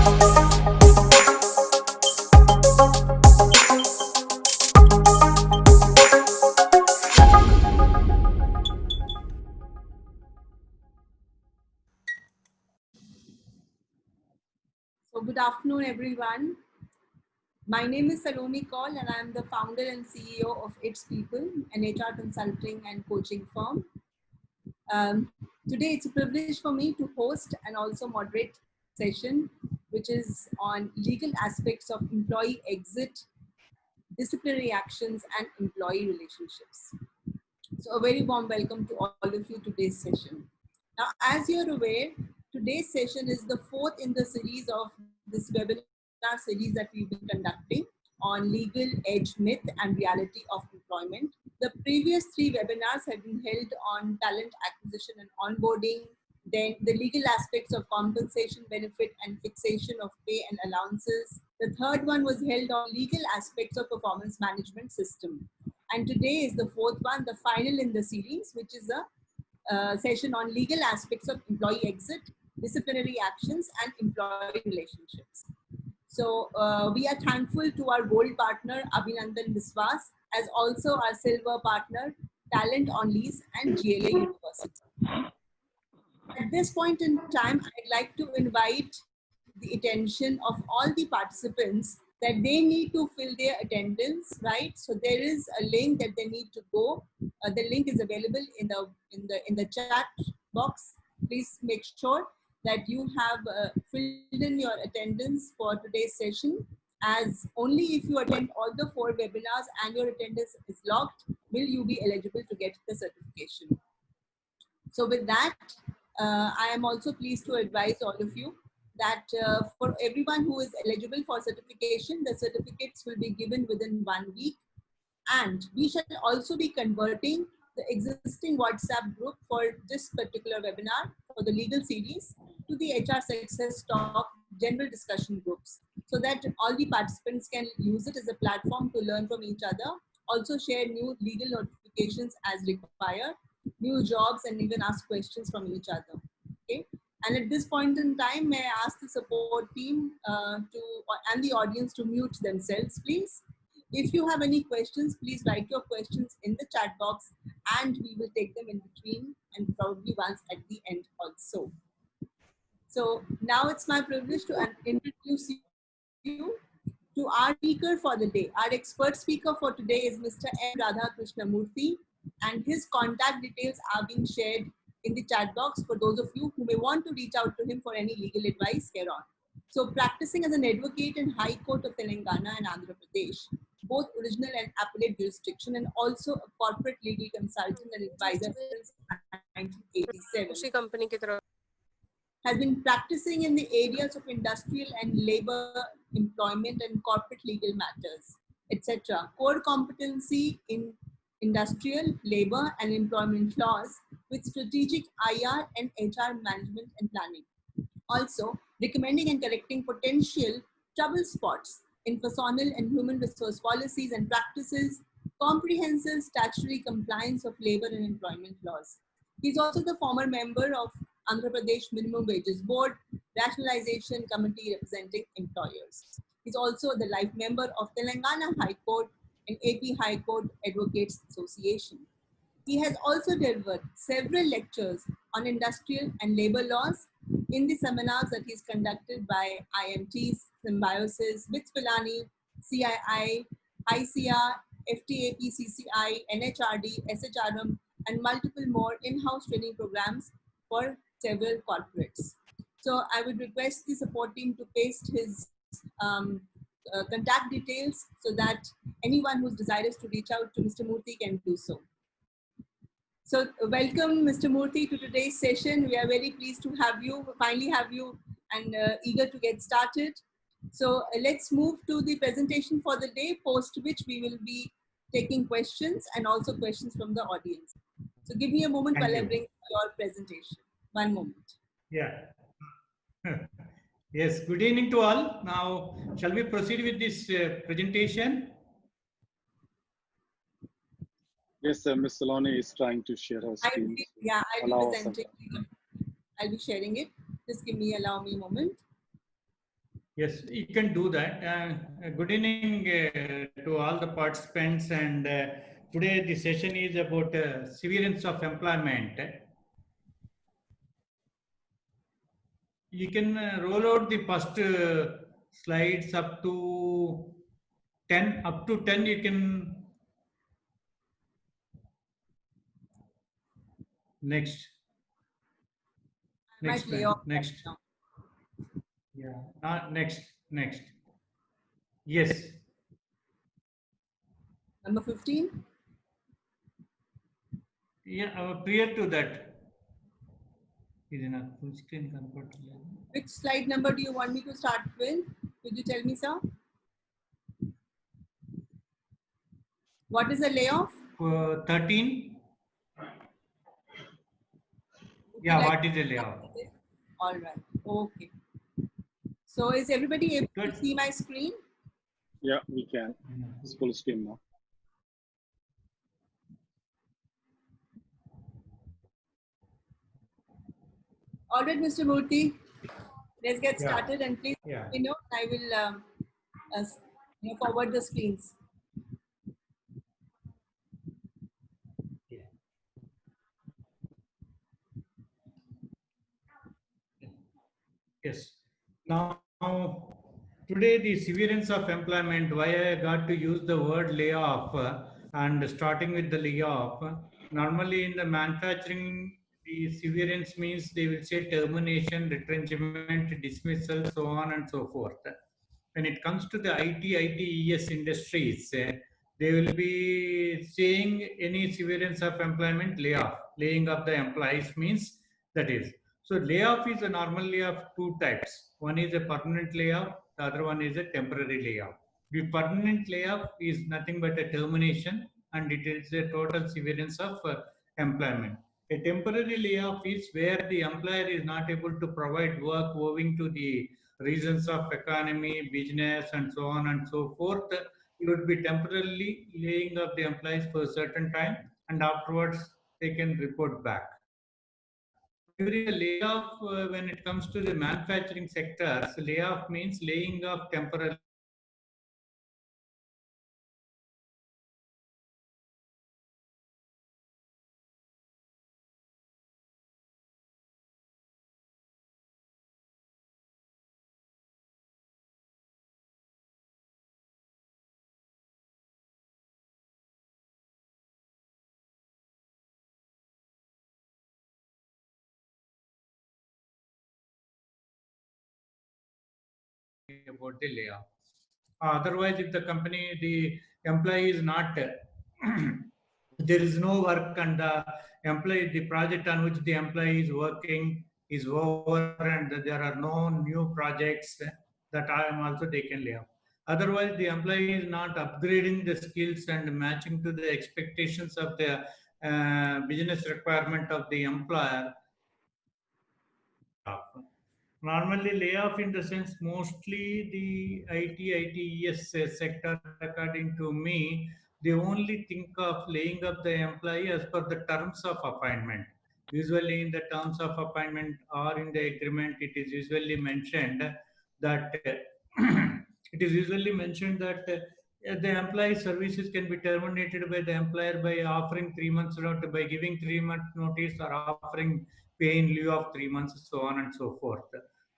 So good afternoon, everyone. My name is Saloni Kaul and I am the founder and CEO of It's People, an HR consulting and coaching firm. Today, it's a privilege for me to host and also moderate session, which is on legal aspects of employee exit, disciplinary actions, and employee relationships. So a very warm welcome to all of you today's session. Now, as you're aware, today's session is the fourth in the series of this webinar series that we've been conducting on legal edge myth and reality of employment. The previous three webinars have been held on talent acquisition and onboarding, then the legal aspects of compensation, benefit, and fixation of pay and allowances. The third one was held on legal aspects of performance management system. And today is the fourth one, the final in the series, which is a session on legal aspects of employee exit, disciplinary actions, and employee relationships. So we are thankful to our gold partner, Abhinandan Biswas, as also our silver partner, Talent on Lease and GLA University. At this point in time, I'd like to invite the attention of all the participants that they need to fill their attendance, right? So there is a link that they need to go. The link is available in the chat box. Please make sure that you have filled in your attendance for today's session, as only if you attend all the 4 webinars and your attendance is logged will you be eligible to get the certification. So with that, I am also pleased to advise all of you that for everyone who is eligible for certification, the certificates will be given within 1 week. And we shall also be converting the existing WhatsApp group for this particular webinar for the legal series to the HR Success Talk general discussion groups, so that all the participants can use it as a platform to learn from each other, also share new legal notifications as required, new jobs, and even ask questions from each other. Okay. And at this point in time, may I ask the support team and the audience to mute themselves, please. If you have any questions, please write your questions in the chat box and we will take them in between and probably once at the end also. So now it's my privilege to introduce you to our speaker for the day. Our expert speaker for today is Mr. M. Radha Krishnamurthy, and his contact details are being shared in the chat box for those of you who may want to reach out to him for any legal advice hereon. So practicing as an advocate in High Court of Telangana and Andhra Pradesh, both original and appellate jurisdiction, and also a corporate legal consultant and advisor since 1987. Has been practicing in the areas of industrial and labor, employment and corporate legal matters, etc. Core competency in industrial, labor and employment laws with strategic IR and HR management and planning. Also, recommending and correcting potential trouble spots in personal and human resource policies and practices, comprehensive statutory compliance of labor and employment laws. He is also the former member of Andhra Pradesh Minimum Wages Board, Rationalization Committee representing employers. He is also the life member of Telangana High Court and AP High Court Advocates Association. He has also delivered several lectures on industrial and labor laws in the seminars that he's conducted by IMTs, Symbiosis, BITS Pilani, CII, ICR, FTAP, CCI, NHRD, SHRM, and multiple more in-house training programs for several corporates. So I would request the support team to paste his contact details so that anyone who's desirous to reach out to Mr. Murthy can do so. So welcome, Mr. Murthy, to today's session. We are very pleased to have you, finally have you, and eager to get started. So let's move to the presentation for the day, post which we will be taking questions and also questions from the audience. So give me a moment while I bring your presentation. One moment. Yeah. Yes, good evening to all. Now, shall we proceed with this presentation? Yes, Ms. Saloni is trying to share her screen. I'll be sharing it. Just allow me a moment. Yes, you can do that. Good evening to all the participants. And today the session is about severance of employment. You can roll out the first slides up to 10. Up to 10, you can. Next. I might Next lay slide. off Next. now. Yeah. Next. Yes. Number 15. Yeah. Prior to that. Full screen convert. Which slide number do you want me to start with? Could you tell me, sir? What is a layoff? 13. Would you Yeah, like what is a to start layoff? with it? All right. Okay. So is everybody able Good. to see my screen? Yeah, we can. It's full screen now. All right, Mr. Murthy. Let's get Yeah. started, and please, Yeah. I will forward the screens. Yes. Now, today the severance of employment, why I got to use the word layoff and starting with the layoff. Normally in the manufacturing, the severance means they will say termination, retrenchment, dismissal, so on and so forth. When it comes to the ITES industries, they will be saying any severance of employment layoff. Laying of the employees means that is. So layoff is a normal layoff two types. One is a permanent layoff, the other one is a temporary layoff. The permanent layoff is nothing but a termination and it is a total severance of employment. A temporary layoff is where the employer is not able to provide work owing to the reasons of economy, business, and so on and so forth. You would be temporarily laying off the employees for a certain time, and afterwards they can report back. During a layoff, when it comes to the manufacturing sectors, layoff means laying off temporarily. About the layoff. Otherwise, if the company, the employee is not, there is no work and the employee, the project on which the employee is working is over and there are no new projects, that time also they can lay off. Otherwise, the employee is not upgrading the skills and matching to the expectations of the business requirement of the employer. Normally, layoff in the sense mostly the ITES sector, according to me, they only think of laying up the employee as per the terms of appointment. Usually, in the terms of appointment or in the agreement, it is usually mentioned that it is usually mentioned that the employee services can be terminated by the employer by offering 3 months notice, by giving 3 month notice, or offering pay in lieu of 3 months, so on and so forth.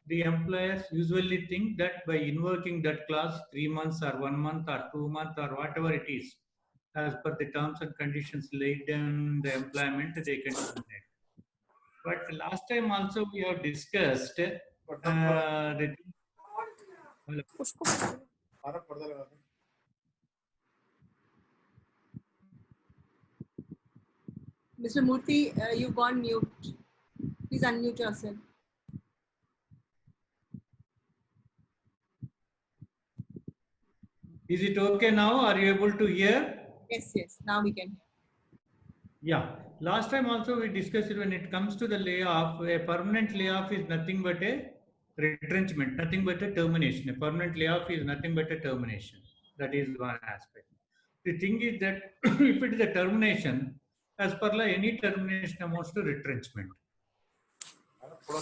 The employers usually think that by invoking that clause, 3 months or 1 month or 2 months or whatever it is, as per the terms and conditions laid down the employment, they can terminate. But last time also we have discussed the. Mr. Murthy, you've gone mute. Please unmute yourself. Is it okay now? Are you able to hear? Yes. Now we can hear. Yeah. Last time also we discussed it, when it comes to the layoff, a permanent layoff is nothing but a retrenchment, nothing but a termination. A permanent layoff is nothing but a termination. That is one aspect. The thing is that if it is a termination, as per law, any termination amounts to retrenchment.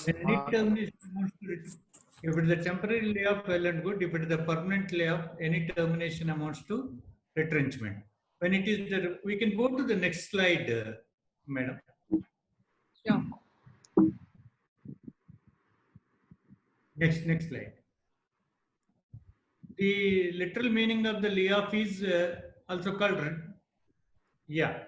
Any termination amounts to retrenchment. If it is a temporary layoff, well and good. If it is a permanent layoff, any termination amounts to retrenchment. When it is the, we can go to the next slide, madam. Sure. Next slide. The literal meaning of the layoff is also called, yeah.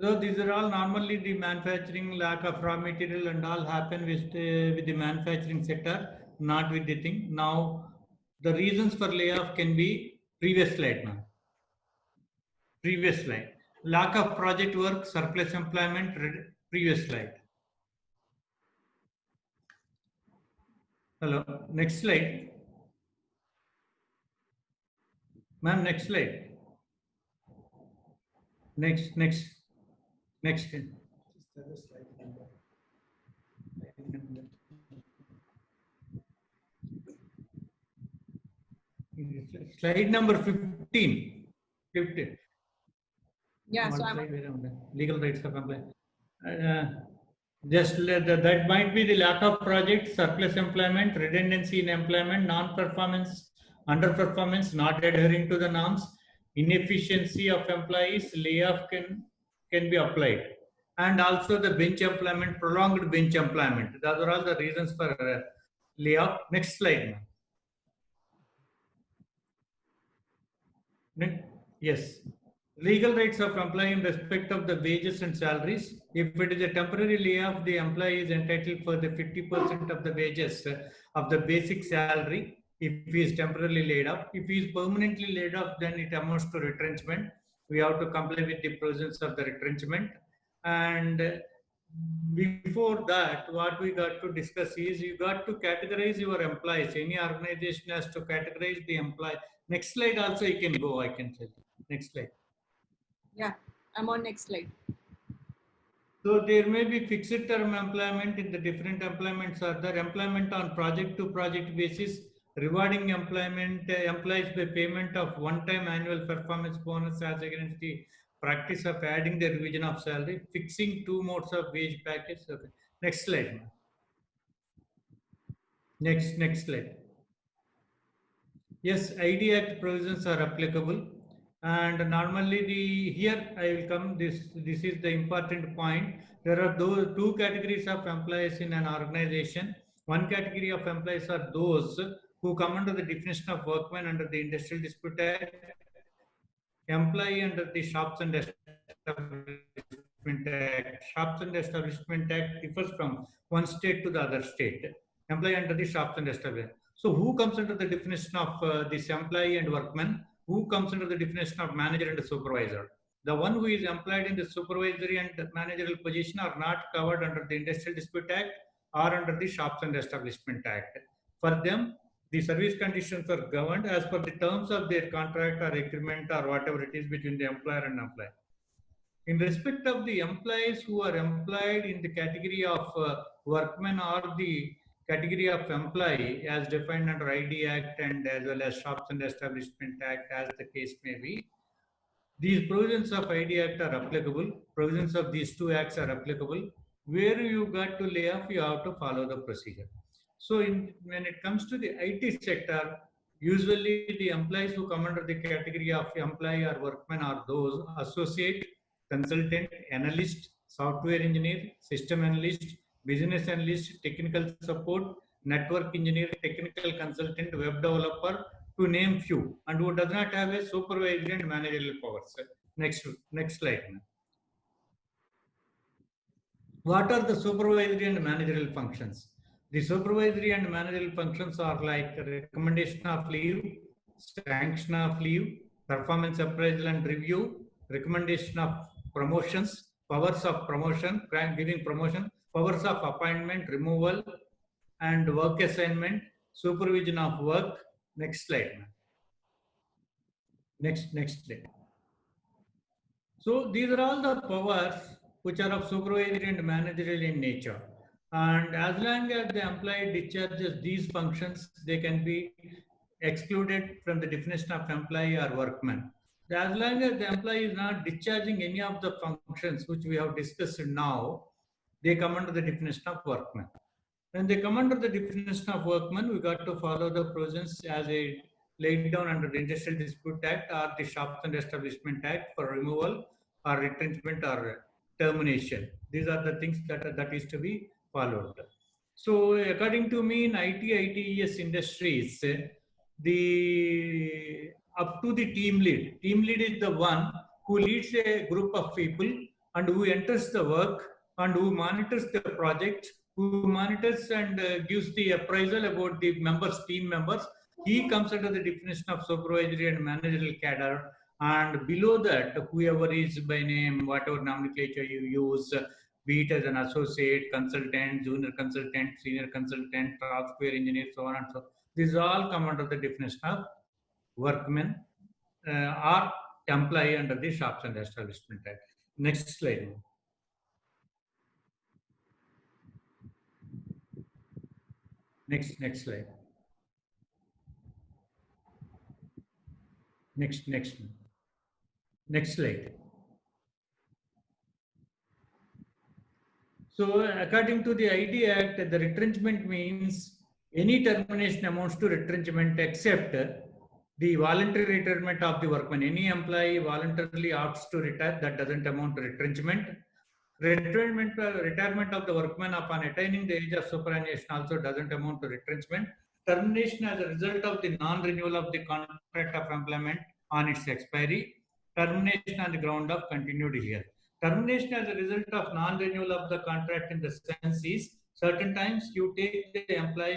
So these are all normally the manufacturing, lack of raw material and all happen with the manufacturing sector, not with the thing. Now, the reasons for layoff can be previous slide now. Previous slide. Lack of project work, surplus employment, previous slide. Hello, next slide. Ma'am, next slide. Next. Slide number 15. 15. Yeah, so I'm legal rights of employee. That might be the lack of project, surplus employment, redundancy in employment, non-performance, underperformance, not adhering to the norms, inefficiency of employees, layoff can be applied, and also the bench employment, prolonged bench employment. Those are all the reasons for layoff. Next slide. Yes. Legal rights of employee in respect of the wages and salaries. If it is a temporary layoff, the employee is entitled for the 50% of the wages of the basic salary if he is temporarily laid off. If he is permanently laid off, then it amounts to retrenchment. We have to comply with the provisions of the retrenchment. And before that, what we got to discuss is you got to categorize your employees. Any organization has to categorize the employee. Next slide also you can go, I can tell you. Next slide. Yeah, I'm on next slide. So there may be fixed term employment in the different employments are there. Employment on project to project basis, rewarding employment employees by payment of one-time annual performance bonus as against the practice of adding the revision of salary, fixing 2 modes of wage package. Okay. Next slide. Next slide. Yes, ID Act provisions are applicable. And normally here I will come, this is the important point. There are those 2 categories of employees in an organization. One category of employees are those who come under the definition of workmen under the Industrial Dispute Act, employee under the Shops and Establishment Act. Shops and Establishment Act differs from one state to the other state. Employee under the Shops and Establishment. So who comes under the definition of this employee and workman? Who comes under the definition of manager and supervisor? The one who is employed in the supervisory and managerial position are not covered under the Industrial Dispute Act or under the Shops and Establishment Act. For them, the service conditions are governed as per the terms of their contract or agreement or whatever it is between the employer and employee. In respect of the employees who are employed in the category of workmen or the category of employee as defined under ID Act and as well as Shops and Establishment Act as the case may be, these provisions of ID Act are applicable, provisions of these 2 acts are applicable. Where you got to lay off, you have to follow the procedure. So when it comes to the IT sector, usually the employees who come under the category of employee or workmen are those associate, consultant, analyst, software engineer, system analyst, business analyst, technical support, network engineer, technical consultant, web developer, to name few, and who does not have a supervisory and managerial powers. Next slide. What are the supervisory and managerial functions? The supervisory and managerial functions are like recommendation of leave, sanction of leave, performance appraisal and review, recommendation of promotions, powers of promotion, giving promotion, powers of appointment, removal, and work assignment, supervision of work. Next slide. Next slide. So these are all the powers which are of supervisory and managerial in nature. And as long as the employee discharges these functions, they can be excluded from the definition of employee or workman. As long as the employee is not discharging any of the functions which we have discussed now, they come under the definition of workman. When they come under the definition of workman, we got to follow the provisions as a laid down under the Industrial Dispute Act or the Shops and Establishment Act for removal or retrenchment or termination. These are the things that is to be followed. So, according to me, in ITES industries, the up to the team lead. Team lead is the one who leads a group of people and who enters the work and who monitors the project, who monitors and gives the appraisal about the members, team members. He comes under the definition of supervisory and managerial cadre. And below that, whoever is by name, whatever nomenclature you use, be it as an associate, consultant, junior consultant, senior consultant, software engineer, so on and so on. These all come under the definition of workmen or employee under the Shops and Establishment Act. Next slide. Next slide. Next slide. So, according to the ID Act, the retrenchment means any termination amounts to retrenchment except the voluntary retirement of the workman. Any employee voluntarily opts to retire, that doesn't amount to retrenchment. Retirement of the workman upon attaining the age of superannuation also doesn't amount to retrenchment. Termination as a result of the non-renewal of the contract of employment on its expiry. Termination on the ground of continued ill health. Termination as a result of non-renewal of the contract in the sense is certain times you take the employer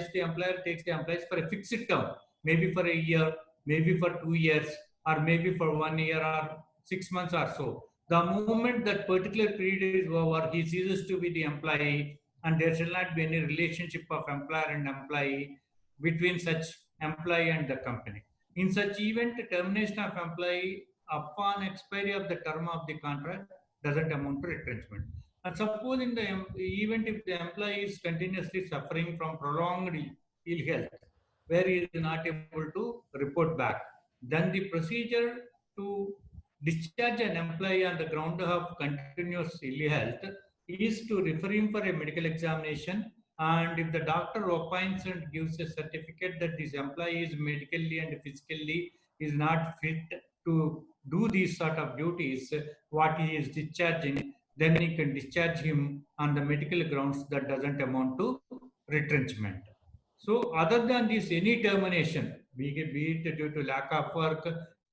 takes the employees for a fixed term, maybe for a year, maybe for 2 years, or maybe for 1 year or 6 months or so. The moment that particular period is over, he ceases to be the employee, and there shall not be any relationship of employer and employee between such employee and the company. In such event, termination of employee upon expiry of the term of the contract doesn't amount to retrenchment. And suppose in the event if the employee is continuously suffering from prolonged ill health, where he is not able to report back, then the procedure to discharge an employee on the ground of continuous ill health is to refer him for a medical examination, and if the doctor opines and gives a certificate that this employee is medically and physically is not fit to do these sort of duties, what he is discharging, then he can discharge him on the medical grounds that doesn't amount to retrenchment. So other than this, any termination, be it due to lack of work,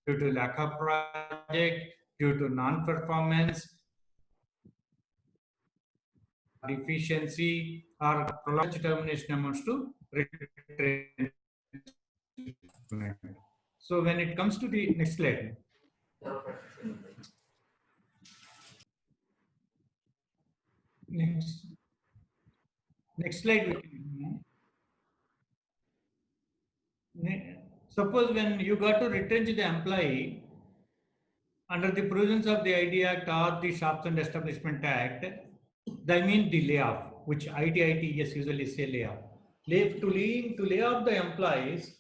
due to lack of project, due to non-performance, deficiency, or prolonged termination amounts to retrenchment. So when it comes to the next slide. Next slide. Suppose when you got to retrench the employee under the provisions of the ID Act or the Shops and Establishment Act, I mean the layoff, which ITES usually say layoff. To lay off the employees,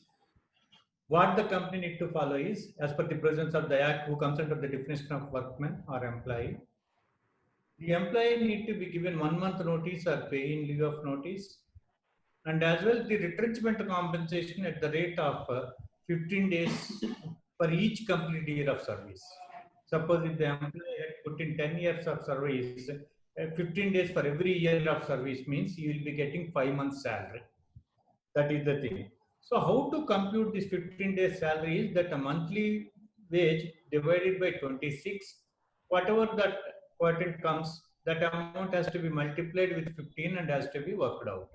what the company need to follow is, as per the provisions of the Act, who comes under the definition of workman or employee, the employee need to be given 1 month notice or pay in lieu of notice, and as well the retrenchment compensation at the rate of 15 days for each complete year of service. Suppose if the employee had put in 10 years of service, 15 days for every year of service means you will be getting 5 months salary. That is the thing. So how to compute this 15 days salary is that a monthly wage divided by 26, whatever that quotient comes, that amount has to be multiplied with 15 and has to be worked out.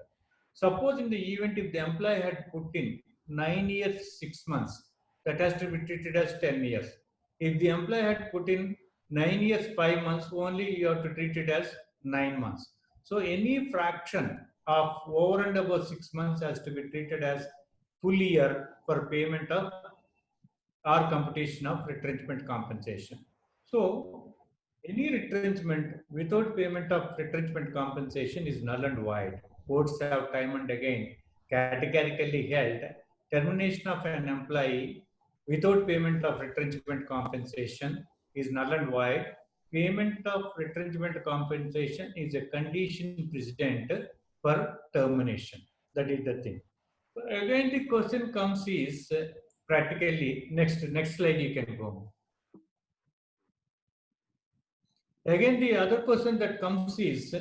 Suppose in the event if the employee had put in 9 years, 6 months, that has to be treated as 10 years. If the employee had put in 9 years, 5 months, only you have to treat it as 9 months. So any fraction of over and above 6 months has to be treated as full year for payment of or computation of retrenchment compensation. So any retrenchment without payment of retrenchment compensation is null and void. Courts have time and again categorically held termination of an employee without payment of retrenchment compensation is null and void. Payment of retrenchment compensation is a condition precedent for termination. That is the thing. Again, the question comes is practically next slide you can go. Again, the other question that comes is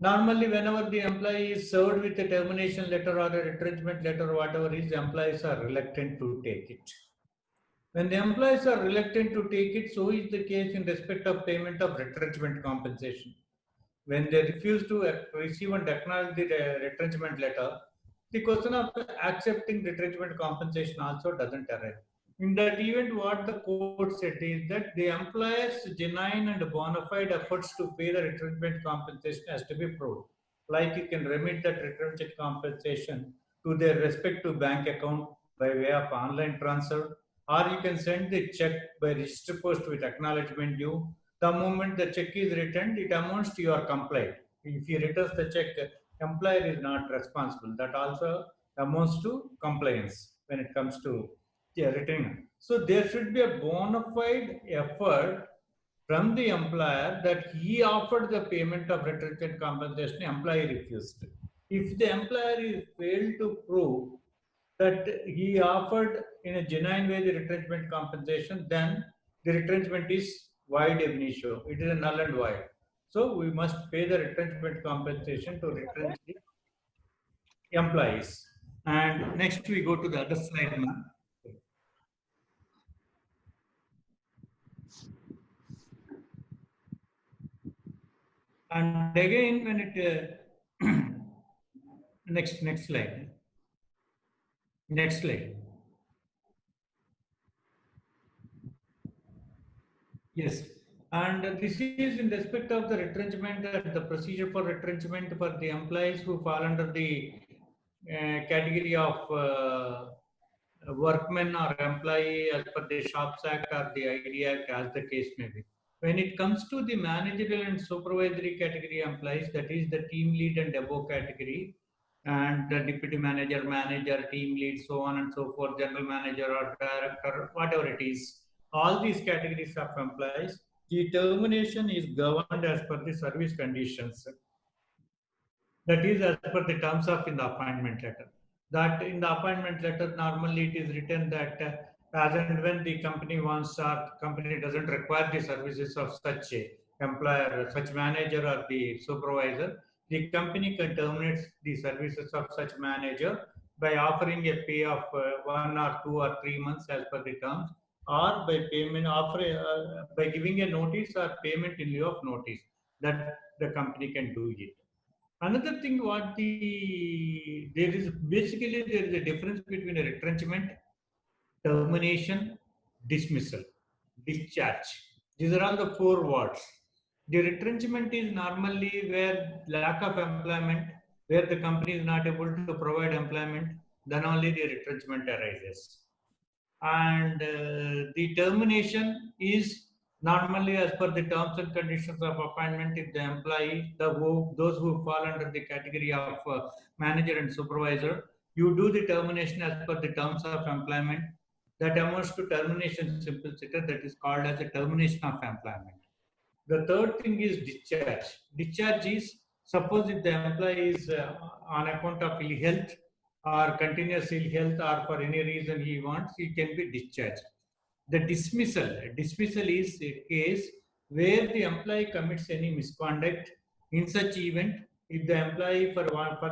normally whenever the employee is served with a termination letter or a retrenchment letter, whatever is, the employees are reluctant to take it. When the employees are reluctant to take it, so is the case in respect of payment of retrenchment compensation. When they refuse to receive and acknowledge the retrenchment letter, the question of accepting retrenchment compensation also doesn't arise. In that event, what the court said is that the employer's genuine and bona fide efforts to pay the retrenchment compensation has to be proved. Like you can remit that retrenchment compensation to their respective bank account by way of online transfer, or you can send the check by register post with acknowledgement due. The moment the check is returned, it amounts to your complaint. If he returns the check, employer is not responsible. That also amounts to compliance when it comes to returning. So there should be a bona fide effort from the employer that he offered the payment of retrenchment compensation, employee refused. If the employer is failed to prove that he offered in a genuine way the retrenchment compensation, then the retrenchment is void ab initio. It is a null and void. So we must pay the retrenchment compensation to retrench the employees. And next we go to the other slide, ma'am. And again, when it next slide. Next slide. Yes, and this is in respect of the retrenchment and the procedure for retrenchment for the employees who fall under the category of workmen or employee as per the Shops Act or the ID Act, as the case may be. When it comes to the managerial and supervisory category employees, that is the team lead and above category, and the deputy manager, manager, team lead, so on and so forth, general manager or director, whatever it is, all these categories of employees, the termination is governed as per the service conditions. That is as per the terms of in the appointment letter. That in the appointment letter, normally it is written that as and when the company wants or company doesn't require the services of such a employer, such manager or the supervisor, the company can terminate the services of such manager by offering a pay of 1 or 2 or 3 months as per the terms, or by payment by giving a notice or payment in lieu of notice, that the company can do it. Another thing, there is a difference between a retrenchment, termination, dismissal, discharge. These are all the 4 words. The retrenchment is normally where lack of employment, where the company is not able to provide employment, then only the retrenchment arises. And the termination is normally as per the terms and conditions of appointment. If the employee, those who fall under the category of manager and supervisor, you do the termination as per the terms of employment. That amounts to termination simpliciter, that is called as a termination of employment. The third thing is discharge. Discharge is, suppose if the employee is on account of ill health or continuous ill health or for any reason he wants, he can be discharged. The dismissal is a case where the employee commits any misconduct. In such event, if the employee for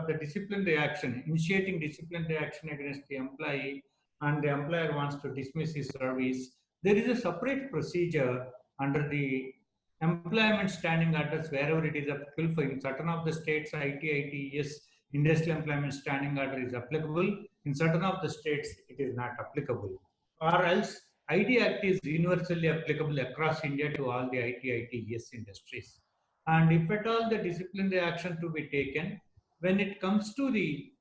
the disciplinary action, initiating disciplinary action against the employee, and the employer wants to dismiss his service, there is a separate procedure under the employment standing orders wherever it is applicable. For in certain of the states, ITS, industrial employment standing order is applicable. In certain of the states, it is not applicable. Or else, ID Act is universally applicable across India to all the ITS industries. And if at all the disciplinary action to be taken, when it comes to the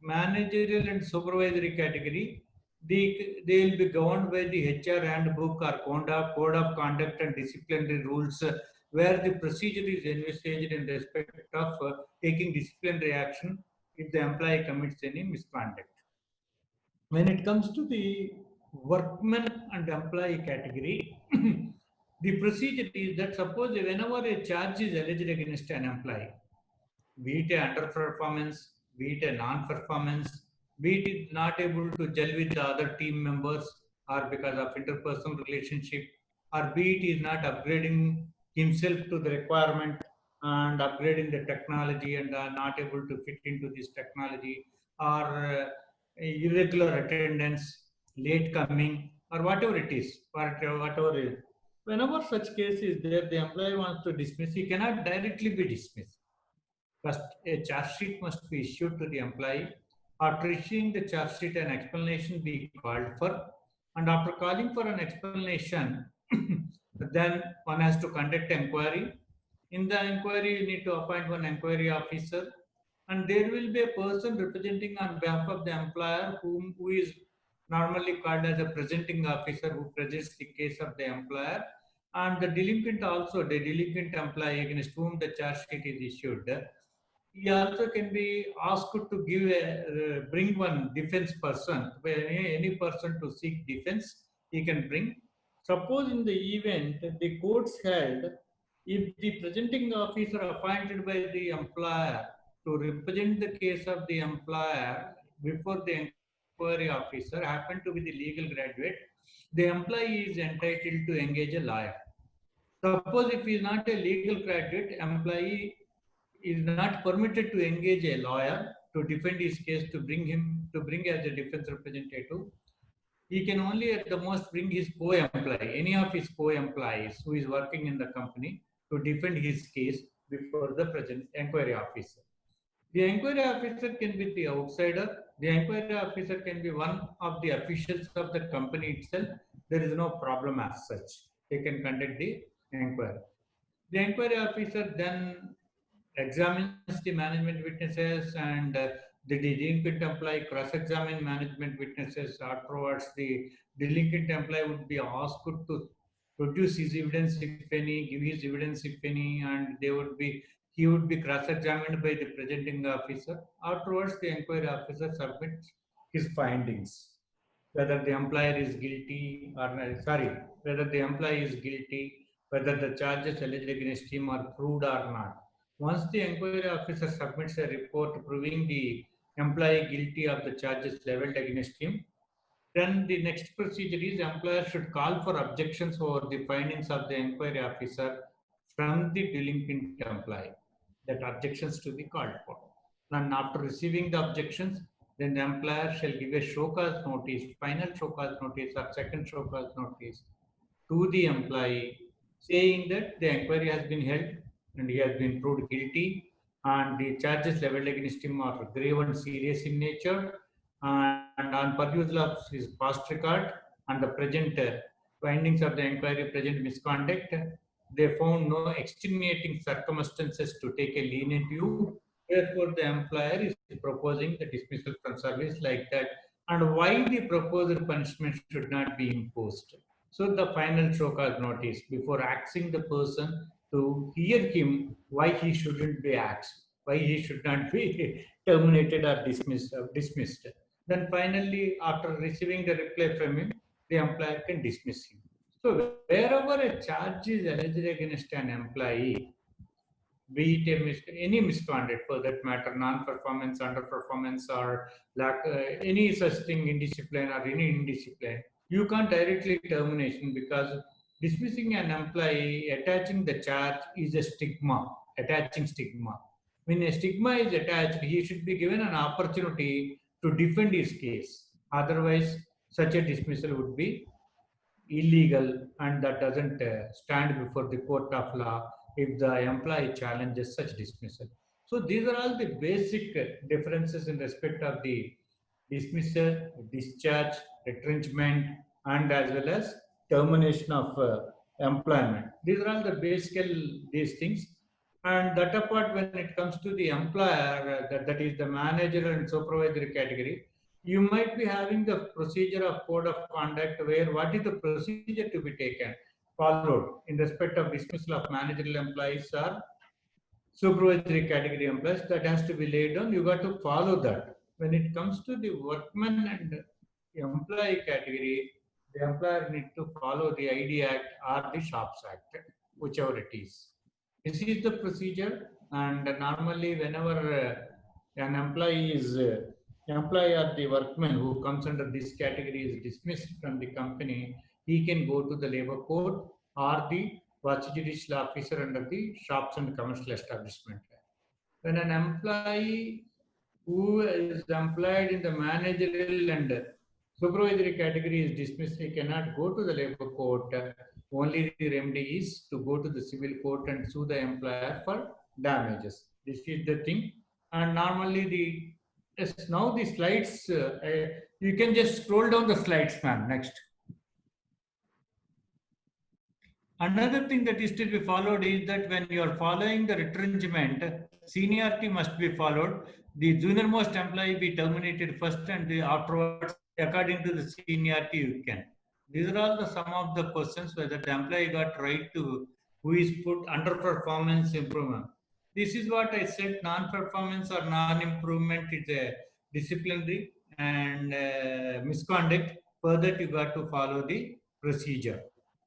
managerial and supervisory category, they will be governed by the HR handbook or code of conduct and disciplinary rules, where the procedure is envisaged in respect of taking disciplinary action if the employee commits any misconduct. When it comes to the workman and employee category, the procedure is that suppose whenever a charge is alleged against an employee, be it a underperformance, be it a non-performance, be it not able to gel with the other team members, or because of interpersonal relationship, or be it is not upgrading himself to the requirement and upgrading the technology and are not able to fit into this technology, or irregular attendance, late coming, or whatever it is, whatever it is. Whenever such case is there, the employee wants to dismiss, he cannot directly be dismissed. First, a charge sheet must be issued to the employee. After issuing the charge sheet, an explanation be called for. And after calling for an explanation, then one has to conduct inquiry. In the inquiry, you need to appoint one inquiry officer, and there will be a person representing on behalf of the employer who is normally called as a presenting officer, who presents the case of the employer, and the delinquent also, the delinquent employee against whom the charge sheet is issued. He also can be asked to give bring one defense person, where any person to seek defense he can bring. Suppose in the event the courts held, if the presenting officer appointed by the employer to represent the case of the employer before the inquiry officer happened to be the legal graduate, the employee is entitled to engage a lawyer. Suppose if he is not a legal graduate, employee is not permitted to engage a lawyer to defend his case, to bring as a defense representative. He can only at the most bring his co-employee, any of his co-employees who is working in the company, to defend his case before the present inquiry officer. The inquiry officer can be the outsider. The inquiry officer can be one of the officials of the company itself. There is no problem as such. They can conduct the inquiry. The inquiry officer then examines the management witnesses, and the delinquent employee cross-examine management witnesses. Afterwards, the delinquent employee would be asked to produce his evidence if any, give his evidence if any, and he would be cross-examined by the presenting officer. Afterwards, the inquiry officer submits his findings, whether the employer is guilty or whether the employee is guilty, whether the charges alleged against him are proved or not. Once the inquiry officer submits a report proving the employee guilty of the charges leveled against him, then the next procedure is employer should call for objections over the findings of the inquiry officer from the delinquent employee. That objections to be called for. And after receiving the objections, then the employer shall give a show cause notice, final show cause notice or second show cause notice to the employee, saying that the inquiry has been held and he has been proved guilty, and the charges leveled against him are grave and serious in nature, and on perusal of his past record and the present findings of the inquiry, present misconduct, they found no extenuating circumstances to take a lenient view. Therefore, the employer is proposing the dismissal from service like that, and why the proposed punishment should not be imposed. So the final show cause notice before axing the person, to hear him why he shouldn't be axed, why he should not be terminated or dismissed. Then finally, after receiving the reply from him, the employer can dismiss him. So wherever a charge is alleged against an employee, be it any misconduct for that matter, non-performance, underperformance, or any such thing, indiscipline or any indiscipline, you can't directly termination, because dismissing an employee, attaching the charge is a stigma, attaching stigma. When a stigma is attached, he should be given an opportunity to defend his case. Otherwise, such a dismissal would be illegal, and that doesn't stand before the court of law if the employee challenges such dismissal. So these are all the basic differences in respect of the dismissal, discharge, retrenchment, and as well as termination of employment. These are all the basic these things. And that apart, when it comes to the employer, that is the manager and supervisory category, you might be having the procedure of code of conduct, where what is the procedure to be taken, followed in respect of dismissal of managerial employees or supervisory category employees. That has to be laid down. You got to follow that. When it comes to the workman and employee category, the employer need to follow the ID Act or the Shops Act, whichever it is. This is the procedure. And normally, whenever an employee or the workman who comes under this category is dismissed from the company, he can go to the labor court or the quasi-judicial officer under the Shops and Commercial Establishment Act. When an employee who is employed in the managerial and supervisory category is dismissed, he cannot go to the labor court. Only the remedy is to go to the civil court and sue the employer for damages. This is the thing. And normally now the slides, you can just scroll down the slides, ma'am. Next. Another thing that is to be followed is that when you are following the retrenchment, seniority must be followed. The junior most employee be terminated first, and afterwards, according to the seniority, you can. These are all some of the questions whether the employee got right to who is put under performance improvement. This is what I said, non-performance or non-improvement is a disciplinary and misconduct. Further, you got to follow the procedure.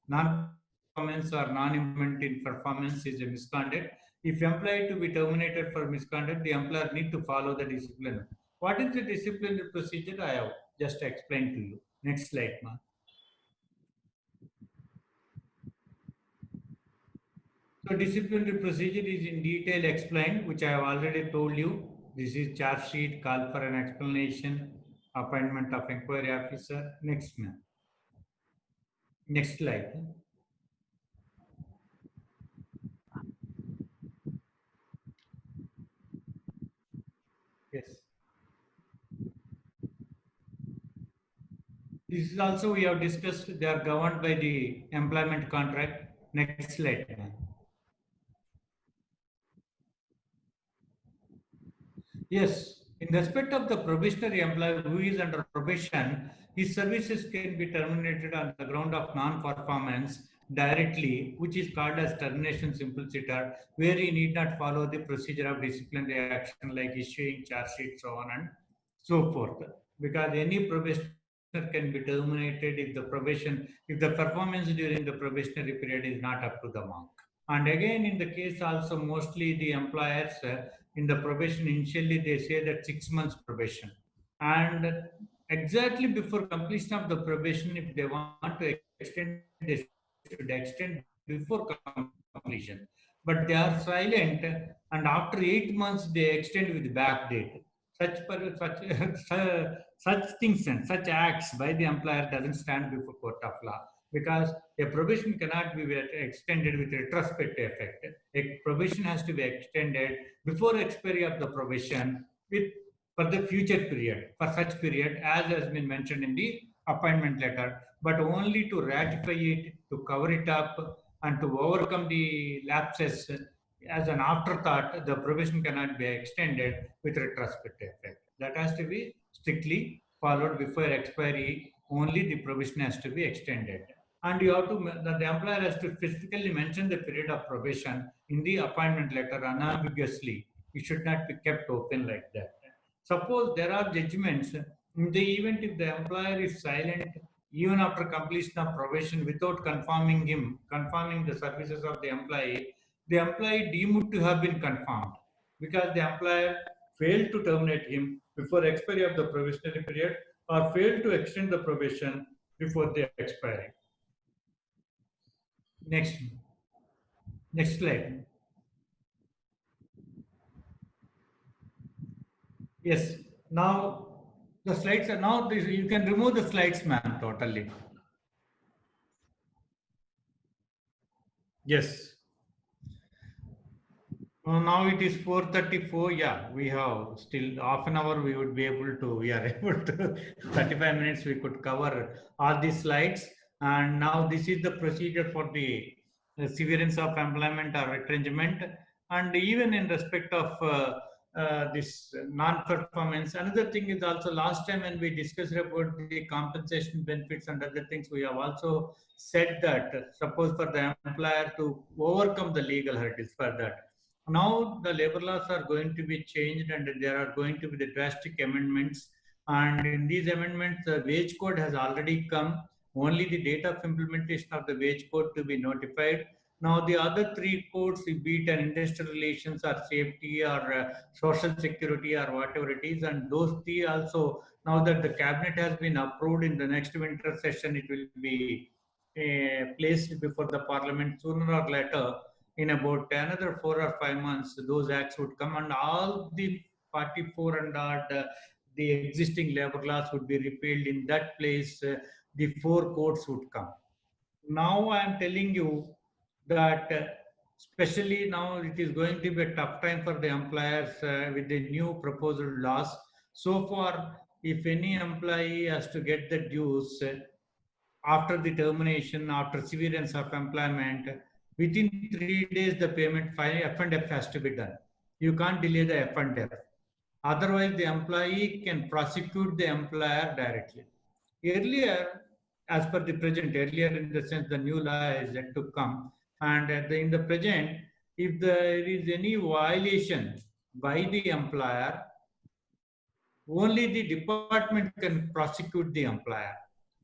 Non-performance or non-improvement in performance is a misconduct. If employee to be terminated for misconduct, the employer need to follow the discipline. What is the disciplinary procedure? I have just explained to you. Next slide, ma'am. So disciplinary procedure is in detail explained, which I have already told you. This is charge sheet, call for an explanation, appointment of inquiry officer. Next, ma'am. Next slide. Yes. This is also we have discussed. They are governed by the employment contract. Next slide, ma'am. Yes, in respect of the probationary employee who is under probation, his services can be terminated on the ground of non-performance directly, which is called as termination simpliciter, where he need not follow the procedure of disciplinary action like issuing charge sheet, so on and so forth. Because any probationer can be terminated if the performance during the probationary period is not up to the mark. And again, in the case also, mostly the employers in the probation, initially they say that 6 months probation. And exactly before completion of the probation, if they want to extend, they should extend before completion. But they are silent, and after 8 months, they extend with back date. Such things and such acts by the employer doesn't stand before court of law, because a probation cannot be extended with retrospective effect. A probation has to be extended before expiry of the probation for the future period, for such period as has been mentioned in the appointment letter, but only to ratify it, to cover it up, and to overcome the lapses. As an afterthought, the probation cannot be extended with retrospective effect. That has to be strictly followed before expiry. Only the probation has to be extended. And you have to, the employer has to specifically mention the period of probation in the appointment letter unambiguously. It should not be kept open like that. Suppose there are judgments, in the event if the employer is silent even after completion of probation without confirming the services of the employee deemed to have been confirmed, because the employer failed to terminate him before expiry of the probationary period or failed to extend the probation before the expiry. Next slide. Yes, now the slides are now, you can remove the slides, ma'am, totally. Yes. Now it is 4:34. Yeah, we have still half an hour. We are able to 35 minutes. We could cover all these slides. And now this is the procedure for the severance of employment or retrenchment. And even in respect of this non-performance, another thing is also last time when we discussed about the compensation benefits and other things, we have also said that suppose for the employer to overcome the legal hurdles for that. Now the labor laws are going to be changed and there are going to be the drastic amendments. And in these amendments, the wage code has already come. Only the date of implementation of the wage code to be notified. Now the other three codes, be it an industrial relations or safety or social security or whatever it is, and those three also, now that the cabinet has been approved, in the next winter session, it will be placed before the parliament sooner or later. In about another 4 or 5 months, those acts would come, and all the 44 and odd the existing labor laws would be repealed. In that place, the four codes would come. Now I am telling you that especially now it is going to be a tough time for the employers with the new proposed laws. So far, if any employee has to get the dues after the termination, after severance of employment, within 3 days the payment F&F has to be done. You can't delay the F&F. Otherwise, the employee can prosecute the employer directly. Earlier, as per the present, earlier in the sense the new law is yet to come, and in the present, if there is any violation by the employer, only the department can prosecute the employer.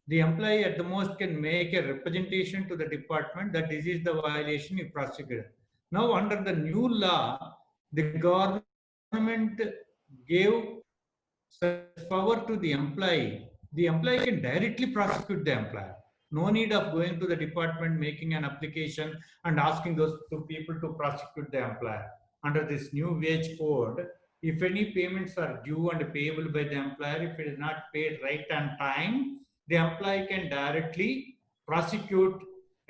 The employee at the most can make a representation to the department that this is the violation, you prosecute. Now, under the new law, the government gave such power to the employee can directly prosecute the employer. No need of going to the department, making an application and asking those two people to prosecute the employer. Under this new wage code, if any payments are due and payable by the employer, if it is not paid right on time, the employee can directly prosecute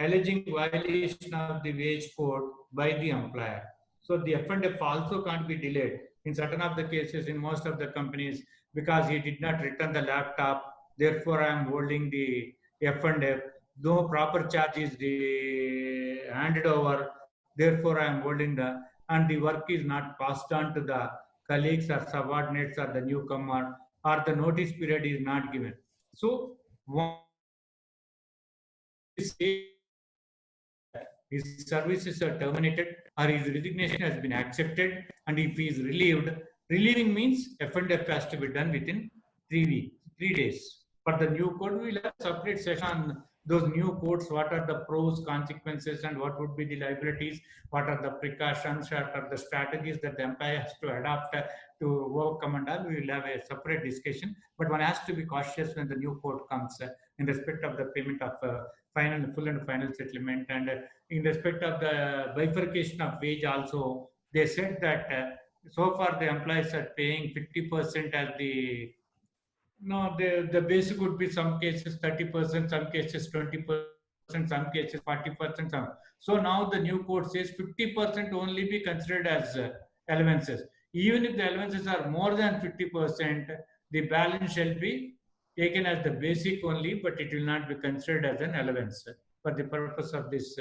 alleging violation of the wage code by the employer. So the F&F also can't be delayed. In certain of the cases, in most of the companies, because he did not return the laptop, therefore I am holding the F&F. No proper charge is handed over, therefore I am holding and the work is not passed on to the colleagues or subordinates or the newcomer, or the notice period is not given. So, his services are terminated or his resignation has been accepted, and if he is relieved, relieving means F&F has to be done within 3 days. For the new code, we will have a separate session on those new codes, what are the pros, consequences, and what would be the liabilities, what are the precautions, what are the strategies that the employer has to adopt to overcome and all. We will have a separate discussion, but one has to be cautious when the new code comes in respect of the payment of full and final settlement, and in respect of the bifurcation of wage also, they said that so far the employees are paying 50% as the, no, the basic would be some cases 30%, some cases 20%, some cases 40%. So now the new code says 50% only be considered as allowances. Even if the allowances are more than 50%, the balance shall be taken as the basic only, but it will not be considered as an allowance for the purpose of this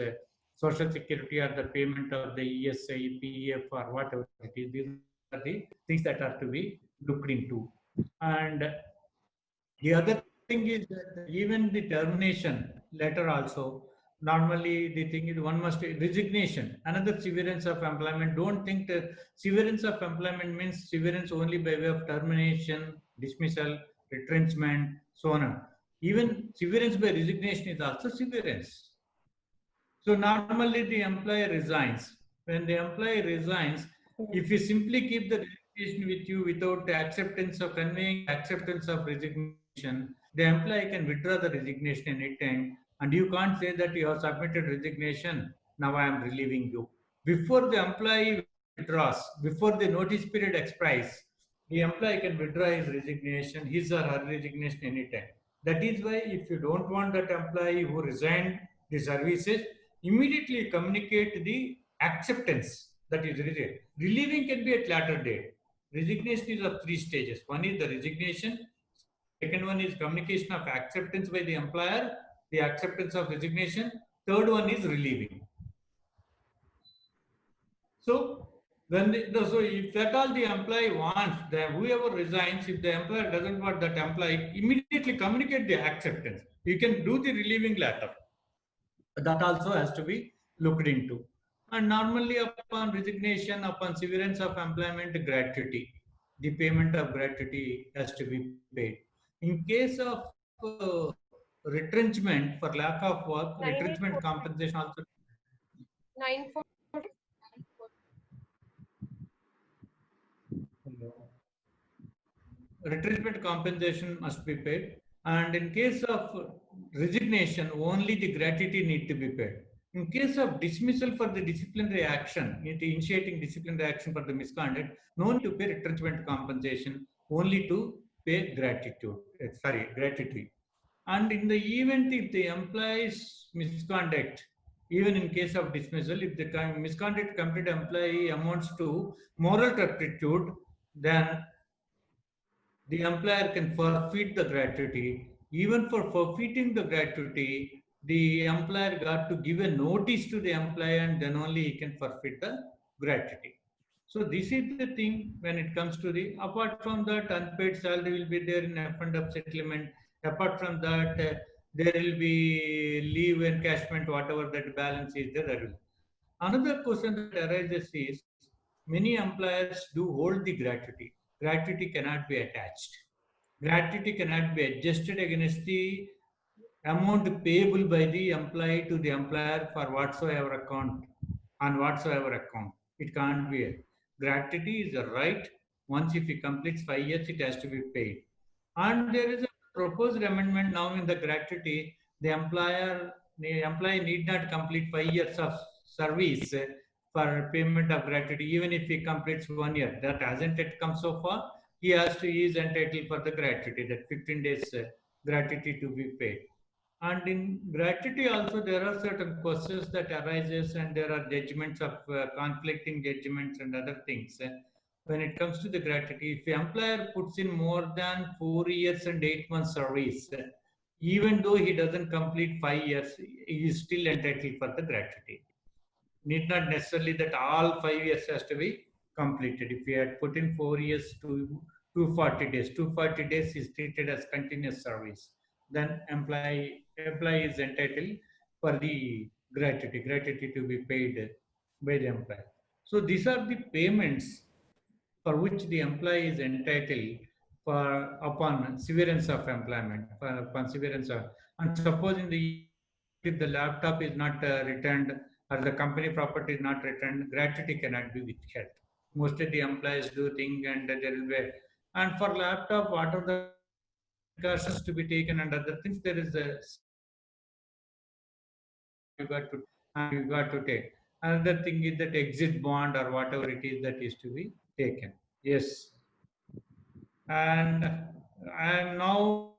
social security or the payment of the ESI, PEF, or whatever it is. These are the things that are to be looked into. And the other thing is that even the termination letter also, normally the thing is one must resignation, another severance of employment. Don't think that severance of employment means severance only by way of termination, dismissal, retrenchment, so on. Even severance by resignation is also severance. So normally the employer resigns. When the employee resigns, if you simply keep the resignation with you without the acceptance of conveying acceptance of resignation, the employee can withdraw the resignation anytime, and you can't say that you have submitted resignation, now I am relieving you. Before the employee withdraws, before the notice period expires, the employee can withdraw his resignation, his or her resignation anytime. That is why if you don't want that employee who resigned the services, immediately communicate the acceptance that is resigned. Relieving can be at later date. Resignation is of 3 stages. One is the resignation. Second one is communication of acceptance by the employer, the acceptance of resignation. Third one is relieving. So, so if at all the employee wants, whoever resigns, if the employer doesn't want that employee, immediately communicate the acceptance. You can do the relieving letter. That also has to be looked into. And normally upon resignation, upon severance of employment, gratuity, the payment of gratuity has to be paid. In case of retrenchment for lack of work, retrenchment compensation also. 945. Retrenchment compensation must be paid, and in case of resignation, only the gratuity need to be paid. In case of dismissal for the disciplinary action, initiating disciplinary action for the misconduct, no need to pay retrenchment compensation, only to pay gratuity. And in the event if the employee's misconduct, even in case of dismissal, if the misconduct committed employee amounts to moral turpitude, then the employer can forfeit the gratuity. Even for forfeiting the gratuity, the employer got to give a notice to the employee and then only he can forfeit the gratuity. So this is the thing when it comes to the, apart from that, unpaid salary will be there in F&F settlement. Apart from that, there will be leave encashment, whatever that balance is there. That will. Another question that arises is, many employers do hold the gratuity. Gratuity cannot be attached. Gratuity cannot be adjusted against the amount payable by the employee to the employer for whatsoever account, on whatsoever account. It can't be. Gratuity is a right. Once if he completes 5 years, it has to be paid. And there is a proposed amendment now in the gratuity. The employee need not complete 5 years of service for payment of gratuity, even if he completes 1 year. That hasn't yet come so far. He is entitled for the gratuity, that 15 days gratuity to be paid. And in gratuity also, there are certain questions that arises, and there are judgments of conflicting judgments and other things. When it comes to the gratuity, if the employer puts in more than 4 years and 8 months service, even though he doesn't complete 5 years, he is still entitled for the gratuity. Need not necessarily that all 5 years has to be completed. If we had put in 4 years to 240 days is treated as continuous service. Then employee is entitled for the gratuity to be paid by the employer. So these are the payments for which the employee is entitled for upon severance of employment, upon severance of, and suppose in the, if the laptop is not returned or the company property is not returned, gratuity cannot be withheld. Mostly the employees do think, and there will be, and for laptop, what are the precautions to be taken and other things, there is a you got to take. Another thing is that exit bond or whatever it is that is to be taken. Yes. And now,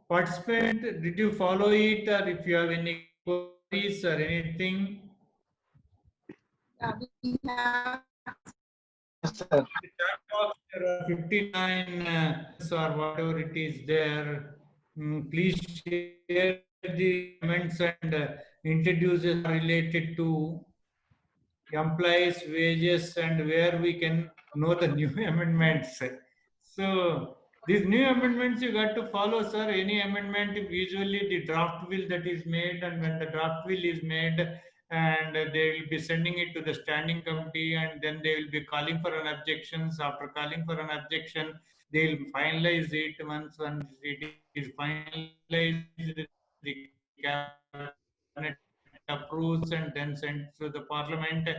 participant, did you follow it, or if you have any queries or anything? We have Yes, sir. There are 59 or whatever it is there. Please share the comments and introduces related to employees' wages and where we can know the new amendments. So these new amendments you got to follow, sir. Any amendment, if usually the draft bill that is made, and when the draft bill is made, and they will be sending it to the standing committee, and then they will be calling for an objections. After calling for an objection, they will finalize it. Once it is finalized, the cabinet approves and then sent to the parliament,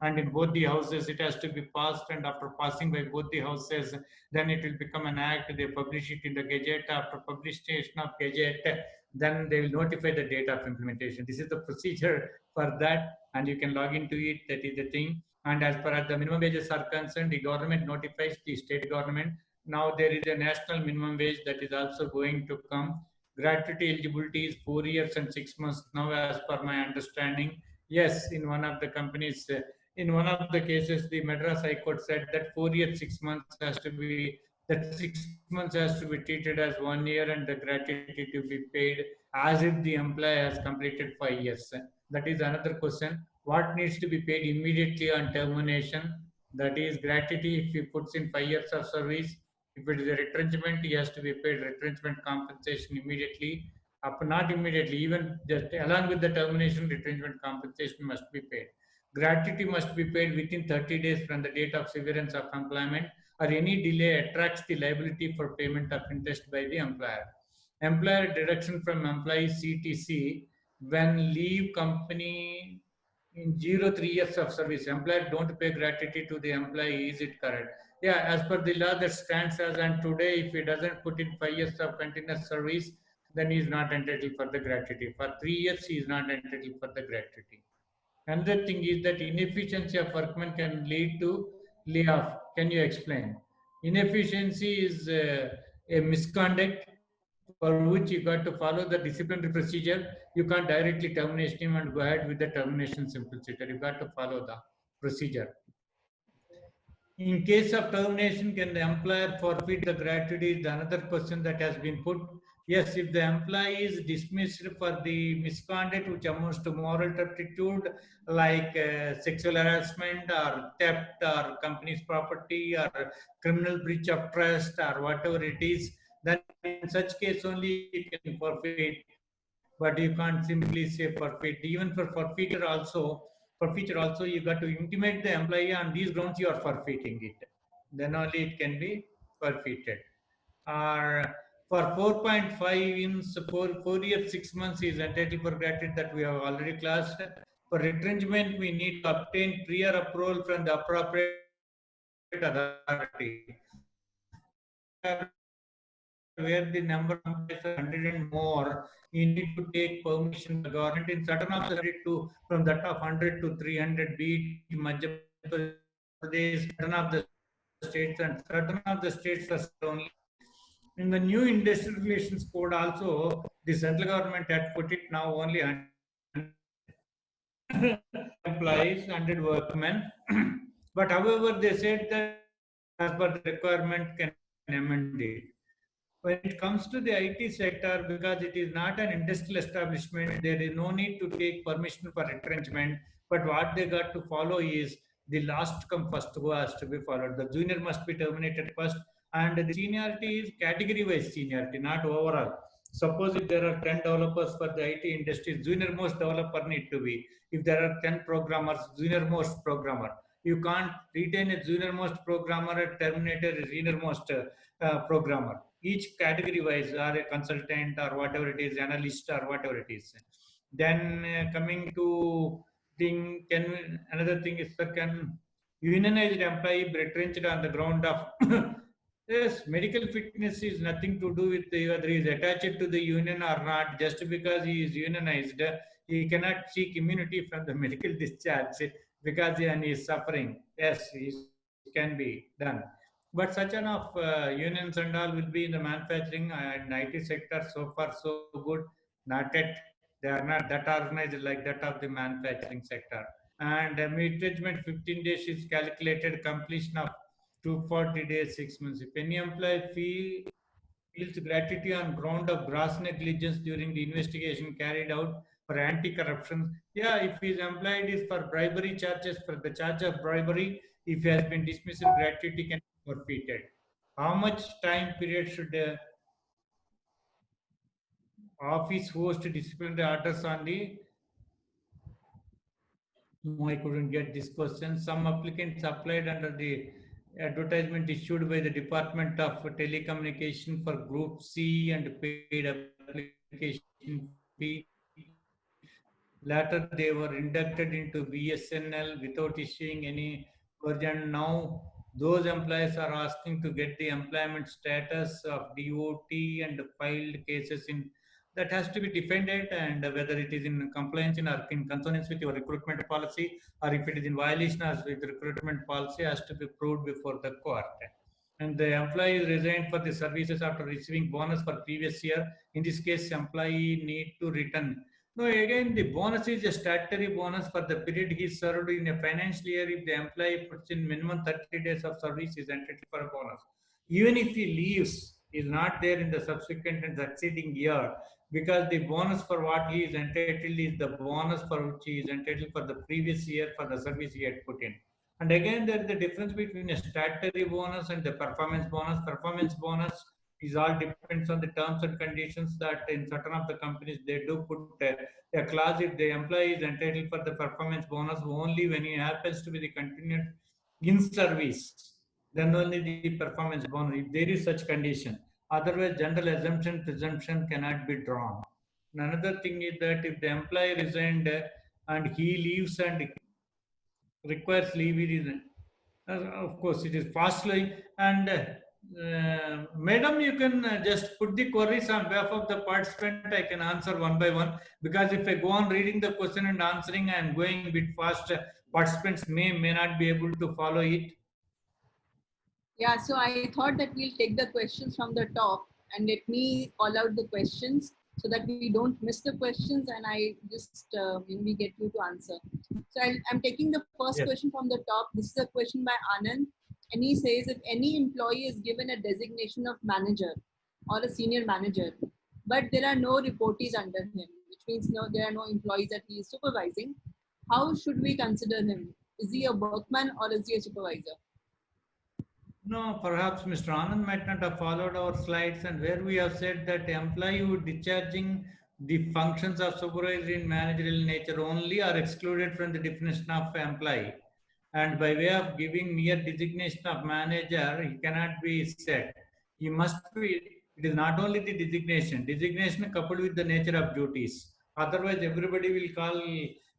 and in both the houses it has to be passed, and after passing by both the houses, then it will become an act. They publish it in the gazette. After publication of gazette, then they will notify the date of implementation. This is the procedure for that, and you can log into it. That is the thing. And as far as the minimum wages are concerned, the government notifies the state government. Now there is a national minimum wage that is also going to come. Gratuity eligibility is 4 years and 6 months now, as per my understanding. Yes, in one of the companies, in one of the cases, the Madras High Court said that 4 years, 6 months has to be, that 6 months has to be treated as 1 year, and the gratuity to be paid as if the employee has completed 5 years. That is another question. What needs to be paid immediately on termination? That is gratuity if he puts in 5 years of service. If it is a retrenchment, he has to be paid retrenchment compensation immediately. Not immediately, even just along with the termination, retrenchment compensation must be paid. Gratuity must be paid within 30 days from the date of severance of employment, or any delay attracts the liability for payment of interest by the employer. Employer deduction from employee CTC when leave company in 0 3 years of service, employer don't pay gratuity to the employee. Is it correct? Yeah, as per the law that stands as and today, if he doesn't put in 5 years of continuous service, then he is not entitled for the gratuity. For 3 years, he is not entitled for the gratuity. Another thing is that inefficiency of workmen can lead to layoff. Can you explain? Inefficiency is a misconduct for which you got to follow the disciplinary procedure. You can't directly terminate him and go ahead with the termination simpliciter. You got to follow the procedure. In case of termination, can the employer forfeit the gratuity? Is another question that has been put. Yes, if the employee is dismissed for the misconduct which amounts to moral turpitude, like sexual harassment or theft or company's property or criminal breach of trust or whatever it is, then in such case only you can forfeit. But you can't simply say forfeit. Even for forfeiture also you got to intimate the employee on these grounds you are forfeiting it. Then only it can be forfeited. Or for 4.5 in 4 years 6 months is entitled for gratuity that we have already classed. For retrenchment, we need to obtain prior approval from the appropriate authority. Where the number of employees are 100 and more, you need to take permission from the government. In certain of the to from that of 100 to 300, be it Madhya Pradesh, certain of the states and certain of the states are only. In the new industrial relations code also, the central government had put it now only 100 employees, 100 workmen. But however, they said that as per the requirement can amend it. When it comes to the IT sector, because it is not an industrial establishment, there is no need to take permission for retrenchment. But what they got to follow is the last come first go has to be followed. The junior must be terminated first, and the seniority is category wise seniority, not overall. Suppose if there are 10 developers for the IT industry, junior most developer need to be. If there are 10 programmers, junior most programmer. You can't retain a junior most programmer and terminate a senior most programmer. Each category wise, or a consultant or whatever it is, analyst or whatever it is. Then coming to thing, another thing is that can unionized employee be retrenched on the ground of yes, medical fitness is nothing to do with whether he is attached to the union or not. Just because he is unionized, he cannot seek immunity from the medical discharge because he is suffering. Yes, it can be done. But such an of unions and all will be in the manufacturing and IT sector. So far, so good. Not yet. They are not that organized like that of the manufacturing sector. And management 15 days is calculated completion of 240 days 6 months. If any employee feels gratuity on ground of gross negligence during the investigation carried out for anti-corruption, yeah, if his employed is for bribery charges, for the charge of bribery, if he has been dismissed, gratuity can be forfeited. How much time period should the office host disciplinary orders on the? No, I couldn't get this question. Some applicants applied under the advertisement issued by the Department of Telecommunication for Group C and paid application fee. Later, they were inducted into BSNL without issuing any version. Now, those employees are asking to get the employment status of DOT and filed cases in that has to be defended, and whether it is in compliance or in consonance with your recruitment policy, or if it is in violation of with recruitment policy, has to be proved before the court. And the employee resigned for the services after receiving bonus for previous year. In this case, employee need to return. No, again, the bonus is a statutory bonus for the period he served in a financial year. If the employee puts in minimum 30 days of service, he is entitled for a bonus. Even if he leaves, is not there in the subsequent and succeeding year, because the bonus for what he is entitled is the bonus for which he is entitled for the previous year for the service he had put in. And again, there is the difference between a statutory bonus and the performance bonus. Performance bonus is all depends on the terms and conditions that in certain of the companies they do put a clause if the employee is entitled for the performance bonus only when he happens to be the continued in service, then only the performance bonus, if there is such condition. Otherwise, general assumption, presumption cannot be drawn. And another thing is that if the employee resigned and he leaves and requires leave, it is, of course, it is fastly. And madam, you can just put the queries on behalf of the participant. I can answer one by one, because if I go on reading the question and answering, I am going a bit fast. Participants may not be able to follow it. Yeah, so I thought that we'll take the questions from the top and let me call out the questions so that we don't miss the questions and I just we get you to answer. So I'm taking the first Yes. question from the top. This is a question by Anand, and he says if any employee is given a designation of manager or a senior manager, but there are no reportees under him, which means there are no employees that he is supervising, how should we consider him? Is he a workman or is he a supervisor? No, perhaps Mr. Anand might not have followed our slides, and where we have said that employee who discharging the functions of supervisory and managerial nature only are excluded from the definition of employee. And by way of giving mere designation of manager, he cannot be said. He must be, it is not only the designation coupled with the nature of duties. Otherwise, everybody will call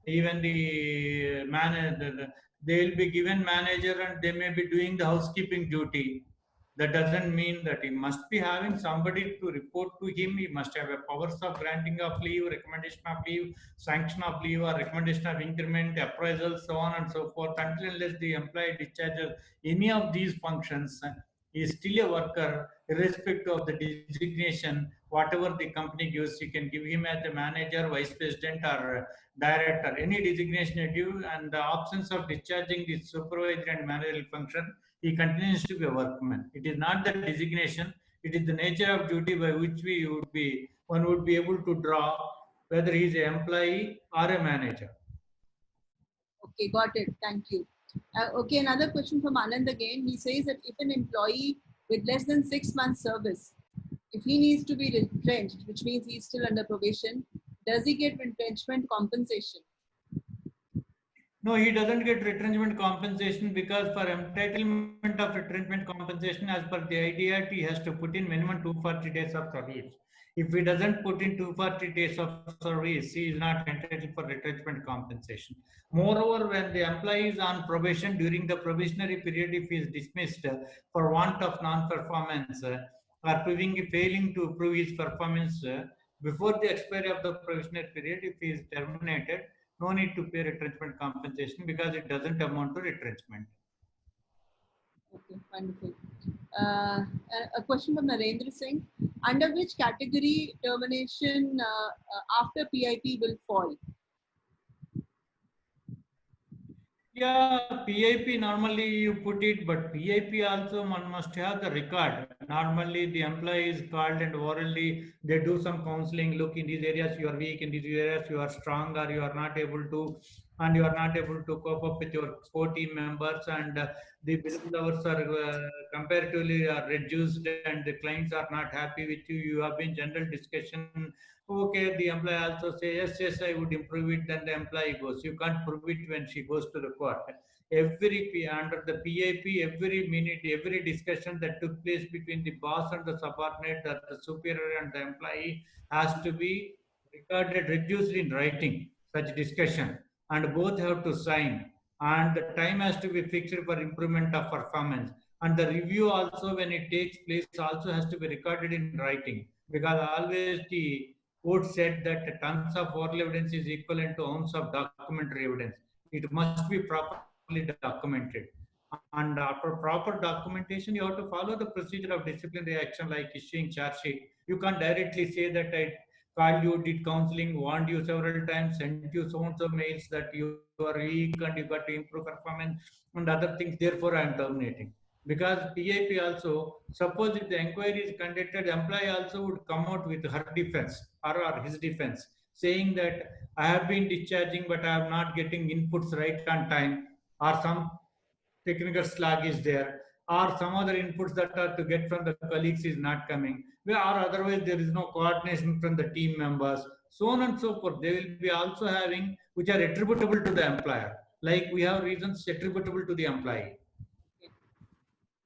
even the manager, they will be given manager and they may be doing the housekeeping duty. That doesn't mean that he must be having somebody to report to him. He must have a powers of granting of leave, recommendation of leave, sanction of leave, or recommendation of increment, appraisal, so on and so forth. Until unless the employee discharges any of these functions, he is still a worker, irrespective of the designation. Whatever the company gives, you can give him as a manager, vice president, or director, any designation you give, and the absence of discharging the supervisory and managerial function, he continues to be a workman. It is not the designation, it is the nature of duty by which one would be able to draw whether he is an employee or a manager. Okay, got it. Thank you. Okay, another question from Anand again. He says that if an employee with less than 6 months service, if he needs to be retrenched, which means he's still under probation, does he get retrenchment compensation? No, he doesn't get retrenchment compensation, because for entitlement of retrenchment compensation, as per the idea, he has to put in minimum 240 days of service. If he doesn't put in 240 days of service, he is not entitled for retrenchment compensation. Moreover, when the employee is on probation, during the probationary period, if he is dismissed for want of non-performance or failing to prove his performance before the expiry of the probationary period, if he is terminated, no need to pay retrenchment compensation, because it doesn't amount to retrenchment. Okay, wonderful. Uh, a question from Narendra Singh. Under which category termination after PIP will fall? Yeah, PIP normally you put it, but PIP also one must have the record. Normally the employee is called and orally they do some counseling. Look, in these areas you are weak, in these areas you are strong, or you are not able to, and you are not able to cope up with your core team members, and the billable hours are comparatively are reduced, and the clients are not happy with you. You have been general discussion. Okay, the employee also say, yes, I would improve it. Then the employee goes. You can't prove it when she goes to the court. Under the PIP, every minute, every discussion that took place between the boss and the subordinate, or the superior and the employee, has to be recorded, reduced in writing, such discussion, and both have to sign. And the time has to be fixed for improvement of performance. And the review also, when it takes place, also has to be recorded in writing, because always the court said that tons of oral evidence is equivalent to ounce of documentary evidence. It must be properly documented. And after proper documentation, you have to follow the procedure of disciplinary action, like issuing charge sheet. You can't directly say that I called you, did counseling, warned you several times, sent you so and so mails that you are weak and you got to improve performance and other things. Therefore, I am terminating. Because PIP also, suppose if the inquiry is conducted, employee also would come out with her defense or his defense, saying that I have been discharging, but I am not getting inputs right on time, or some technical slack is there, or some other inputs that are to get from the colleagues is not coming, or otherwise there is no coordination from the team members, so on and so forth. They will be also having which are attributable to the employer, like we have reasons attributable to the employee. Okay.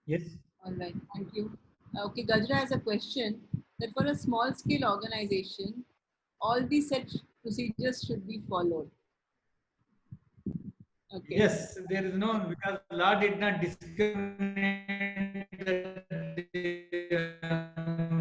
Yes. All right, thank you. Okay, Gajra has a question that for a small scale organization, all these set procedures should be followed. Okay. Yes, there is no, because law did not discriminate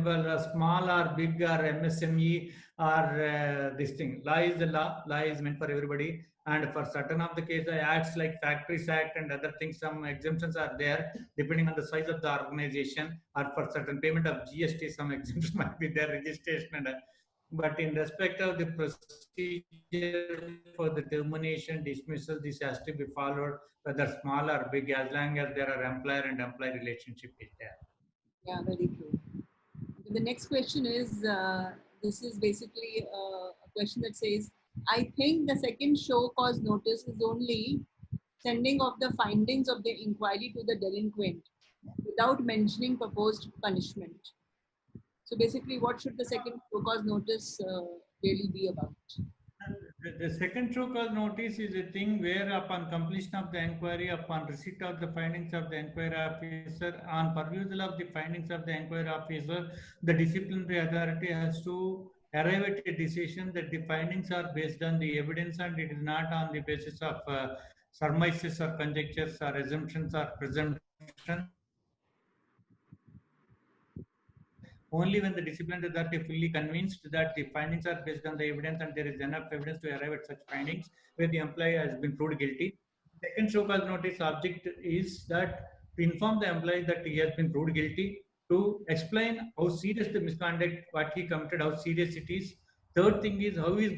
well, small or big or MSME or this thing. Law is the law. Law is meant for everybody. And for certain of the cases, acts like Factories Act and other things, some exemptions are there depending on the size of the organization, or for certain payment of GST, some exemptions might be there, registration and but in respect of the procedure for the termination, dismissal, this has to be followed, whether small or big, as long as there are employer and employee relationship is there. Yeah, very true. The next question is, this is basically a question that says, I think the second show cause notice is only sending of the findings of the inquiry to the delinquent without mentioning proposed punishment. So basically, what should the second show cause notice really be about? The second show cause notice is a thing where upon completion of the inquiry, upon receipt of the findings of the inquiry officer, on perusal of the findings of the inquiry officer, the disciplinary authority has to arrive at a decision that the findings are based on the evidence and it is not on the basis of surmises or conjectures or assumptions or presumptions. Only when the disciplinary authority fully convinced that the findings are based on the evidence and there is enough evidence to arrive at such findings where the employee has been proved guilty. Second show cause notice object is that to inform the employee that he has been proved guilty, to explain how serious the misconduct, what he committed, how serious it is. Third thing is how his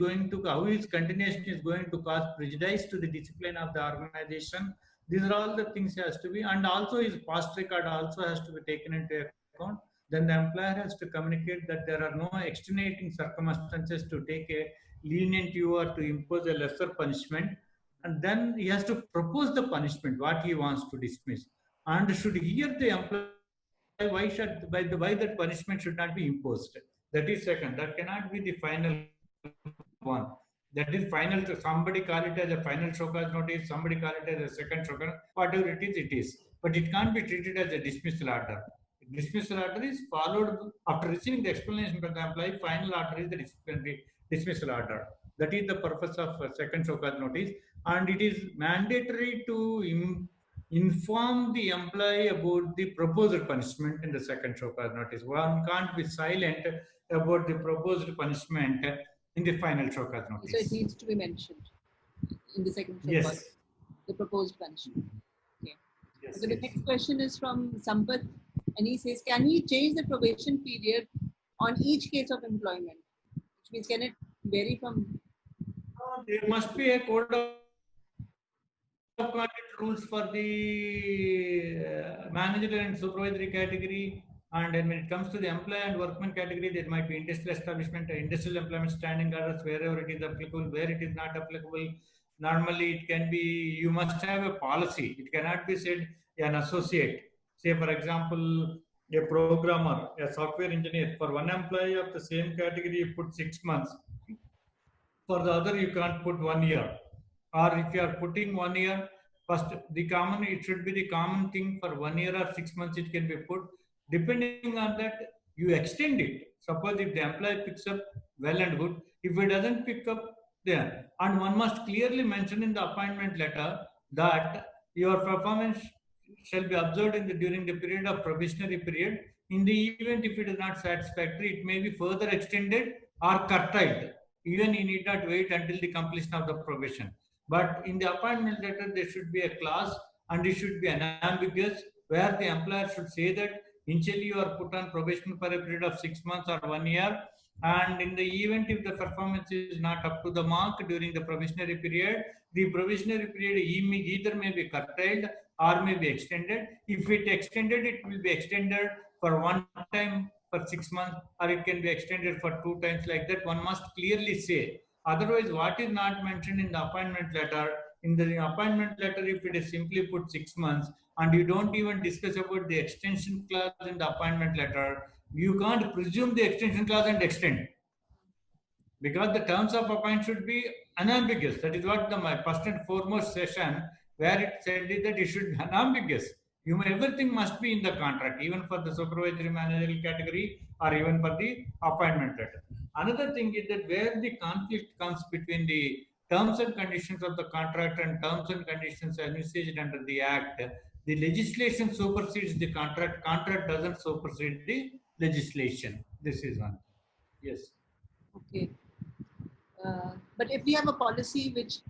continuation is going to cause prejudice to the discipline of the organization. These are all the things has to be, and also his past record also has to be taken into account. Then the employer has to communicate that there are no extenuating circumstances to take a lenient view or to impose a lesser punishment. And then he has to propose the punishment, what he wants to dismiss. And should hear the employer why that punishment should not be imposed. That is second. That cannot be the final one. That is final. Somebody call it as a final show cause notice. Somebody call it as a second show cause. Whatever it is, it is. But it can't be treated as a dismissal order. Dismissal order is followed after receiving the explanation from the employee. Final order is the disciplinary dismissal order. That is the purpose of second show cause notice, and it is mandatory to inform the employee about the proposed punishment in the second show cause notice. One can't be silent about the proposed punishment in the final show cause notice. So it needs to be mentioned in the second show Yes. cause, the proposed punishment. Okay. Yes, So the yes. next question is from Sampath, and he says, can we change the probation period on each case of employment? Which means, can it vary from? There must be a code of conduct rules for the managerial and supervisory category. And then when it comes to the employee and workman category, there might be industrial establishment, industrial employment standing orders, wherever it is applicable, where it is not applicable. Normally, it can be, you must have a policy. It cannot be said an associate. Say, for example, a programmer, a software engineer, for one employee of the same category, you put 6 months. For the other, you can't put 1 year. Or if you are putting 1 year, first it should be the common thing for 1 year or 6 months it can be put. Depending on that, you extend it. Suppose if the employee picks up, well and good. If he doesn't pick up, then, and one must clearly mention in the appointment letter that your performance shall be observed during the period of probationary period. In the event if it is not satisfactory, it may be further extended or curtailed. Even you need not wait until the completion of the probation. But in the appointment letter, there should be a clause, and it should be unambiguous, where the employer should say that initially you are put on probation for a period of 6 months or 1 year, and in the event if the performance is not up to the mark during the probationary period, the probationary period either may be curtailed or may be extended. If it extended, it will be extended for one time for 6 months, or it can be extended for 2 times, like that. One must clearly say. Otherwise, what is not mentioned in the appointment letter, in the appointment letter, if it is simply put 6 months and you don't even discuss about the extension clause in the appointment letter, you can't presume the extension clause and extend. Because the terms of appointment should be unambiguous. That is what my first and foremost session, where it said that it should be unambiguous. Everything must be in the contract, even for the supervisory managerial category or even for the appointment letter. Another thing is that where the conflict comes between the terms and conditions of the contract and terms and conditions envisaged under the Act, the legislation supersedes the contract. Contract doesn't supersede the legislation. This is one. Yes. Okay. But if we have a policy which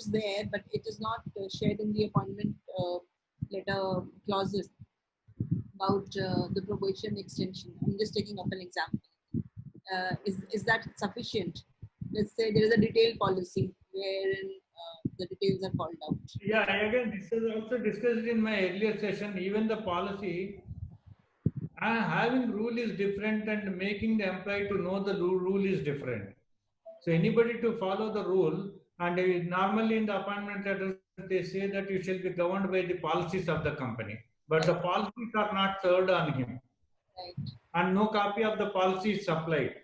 is there, but it is not shared in the appointment letter clauses about the probation extension. I'm just taking up an example. Is that sufficient? Let's say there is a detailed policy wherein the details are called out. Yeah, again, this is also discussed in my earlier session. Even the policy, having rule is different and making the employee to know the rule is different. So anybody to follow the rule, and normally in the appointment letters, they say that you shall be governed by the policies of the company. But the policies are not served on him. Right. And no copy of the policy is supplied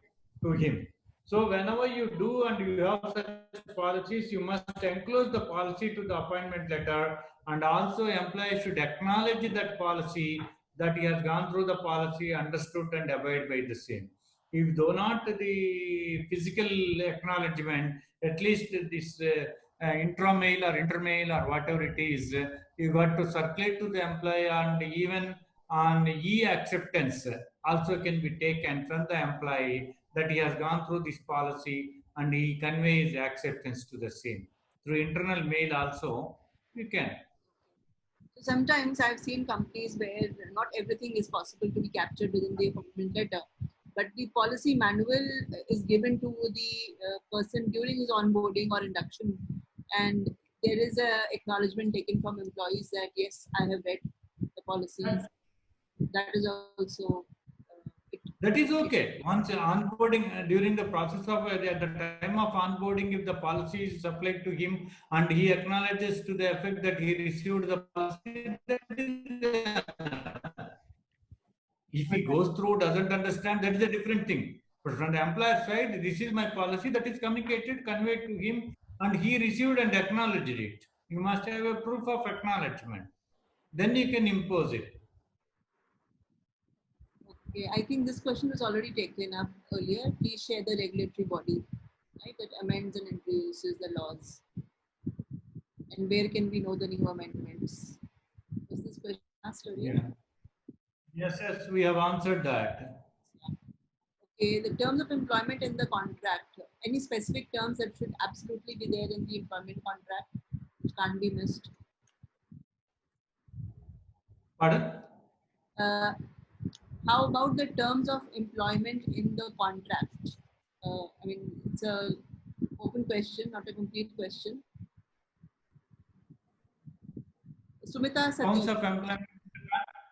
to him. So whenever you do and you have such policies, you must enclose the policy to the appointment letter, and also employee should acknowledge that policy, that he has gone through the policy, understood and abide by the same. If though not the physical acknowledgement, at least this intramail or intermail or whatever it is, you got to circulate to the employee, and even on e-acceptance also can be taken from the employee that he has gone through this policy and he conveys acceptance to the same. Through internal mail also, you can. So sometimes I've seen companies where not everything is possible to be captured within the appointment letter, but the policy manual is given to the person during his onboarding or induction, and there is a acknowledgement taken from employees that yes, I have read the policies. That is also that is okay. Once onboarding, during the process of at the time of onboarding, if the policy is supplied to him and he acknowledges to the effect that he received the policy, that is, if he goes through, doesn't understand, that is a different thing. But from the employer side, this is my policy, that is communicated, conveyed to him, and he received and acknowledged it. You must have a proof of acknowledgement. Then you can impose it. okay. I think this question was already taken up earlier. Please share the regulatory body, right, that amends and introduces the laws. And where can we know the new amendments? Was this question asked earlier? Yeah. Yes, we have answered that. Okay, the terms of employment in the contract. Any specific terms that should absolutely be there in the employment contract, which can't be missed? Pardon? How about the terms of employment in the contract? I mean, it's a open question, not a complete question. Sumita Terms Sati. of employment.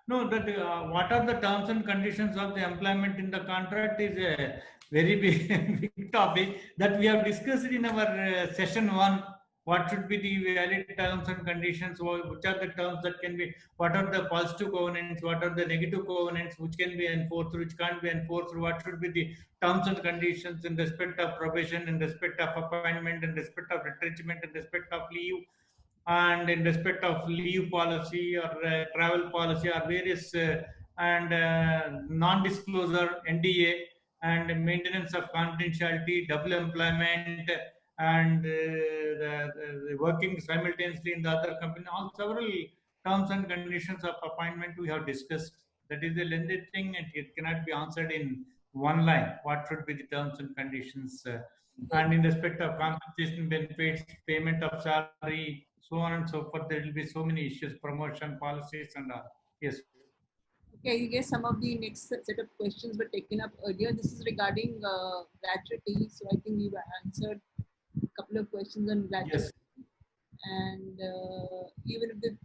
No, that what are the terms and conditions of the employment in the contract is a very big, big topic that we have discussed in our session 1. What should be the valid terms and conditions? Which are the terms that can be? What are the positive covenants? What are the negative covenants? Which can be enforced? Which can't be enforced? What should be the terms and conditions in respect of probation, in respect of appointment, in respect of retrenchment, in respect of leave, and in respect of leave policy or travel policy or various and non-disclosure NDA and maintenance of confidentiality, double employment, and the working simultaneously in the other company. All several terms and conditions of appointment we have discussed. That is a lengthy thing and it cannot be answered in one line. What should be the terms and conditions? And in respect of compensation benefits, payment of salary, so on and so forth, there will be so many issues, promotion policies and all. Yes. Okay, I guess some of the next set of questions were taken up earlier. This is regarding gratuity. So I think we've answered a couple of questions on gratuity. Yes. And even if the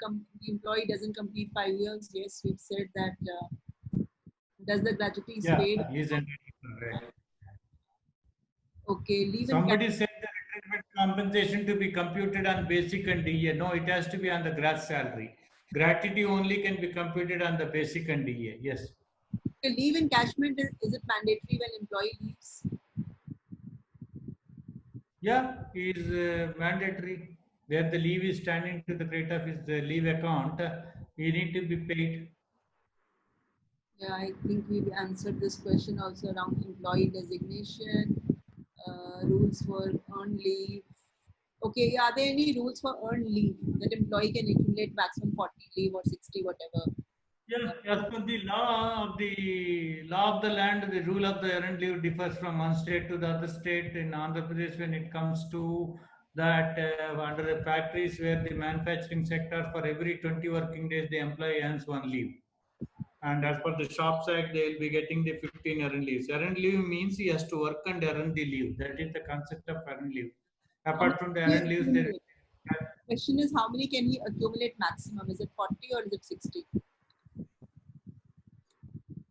employee doesn't complete 5 years, yes, we've said that does the gratuity is paid? Right. Okay, leave Somebody said the retirement compensation to be computed on basic and DA. No, it has to be on the gross salary. Gratuity only can be computed on the basic and DA. Yes. Okay, leave encashment, is it mandatory when employee leaves? Yeah, it is mandatory. Where the leave is standing to the credit of his leave account, he need to be paid. Yeah, I think we've answered this question also around employee designation, rules rules for earned leave? Okay, are there any rules for earned leave that employee can accumulate maximum 40 leave or 60, whatever? Yes, as per the law of the land, the rule of the earned leave differs from one state to the other state. In Andhra Pradesh, when it comes to that, under the factories where the manufacturing sector, for every 20 working days, the employee earns one leave. And as per the Shops Act, they will be getting the 15 earned leaves. Earned leave means he has to work and earn the leave. That is the concept of earned leave. How many Apart from the can he earned leaves, there accumulate? Question is, how many can he accumulate maximum? Is it 40 or is it 60?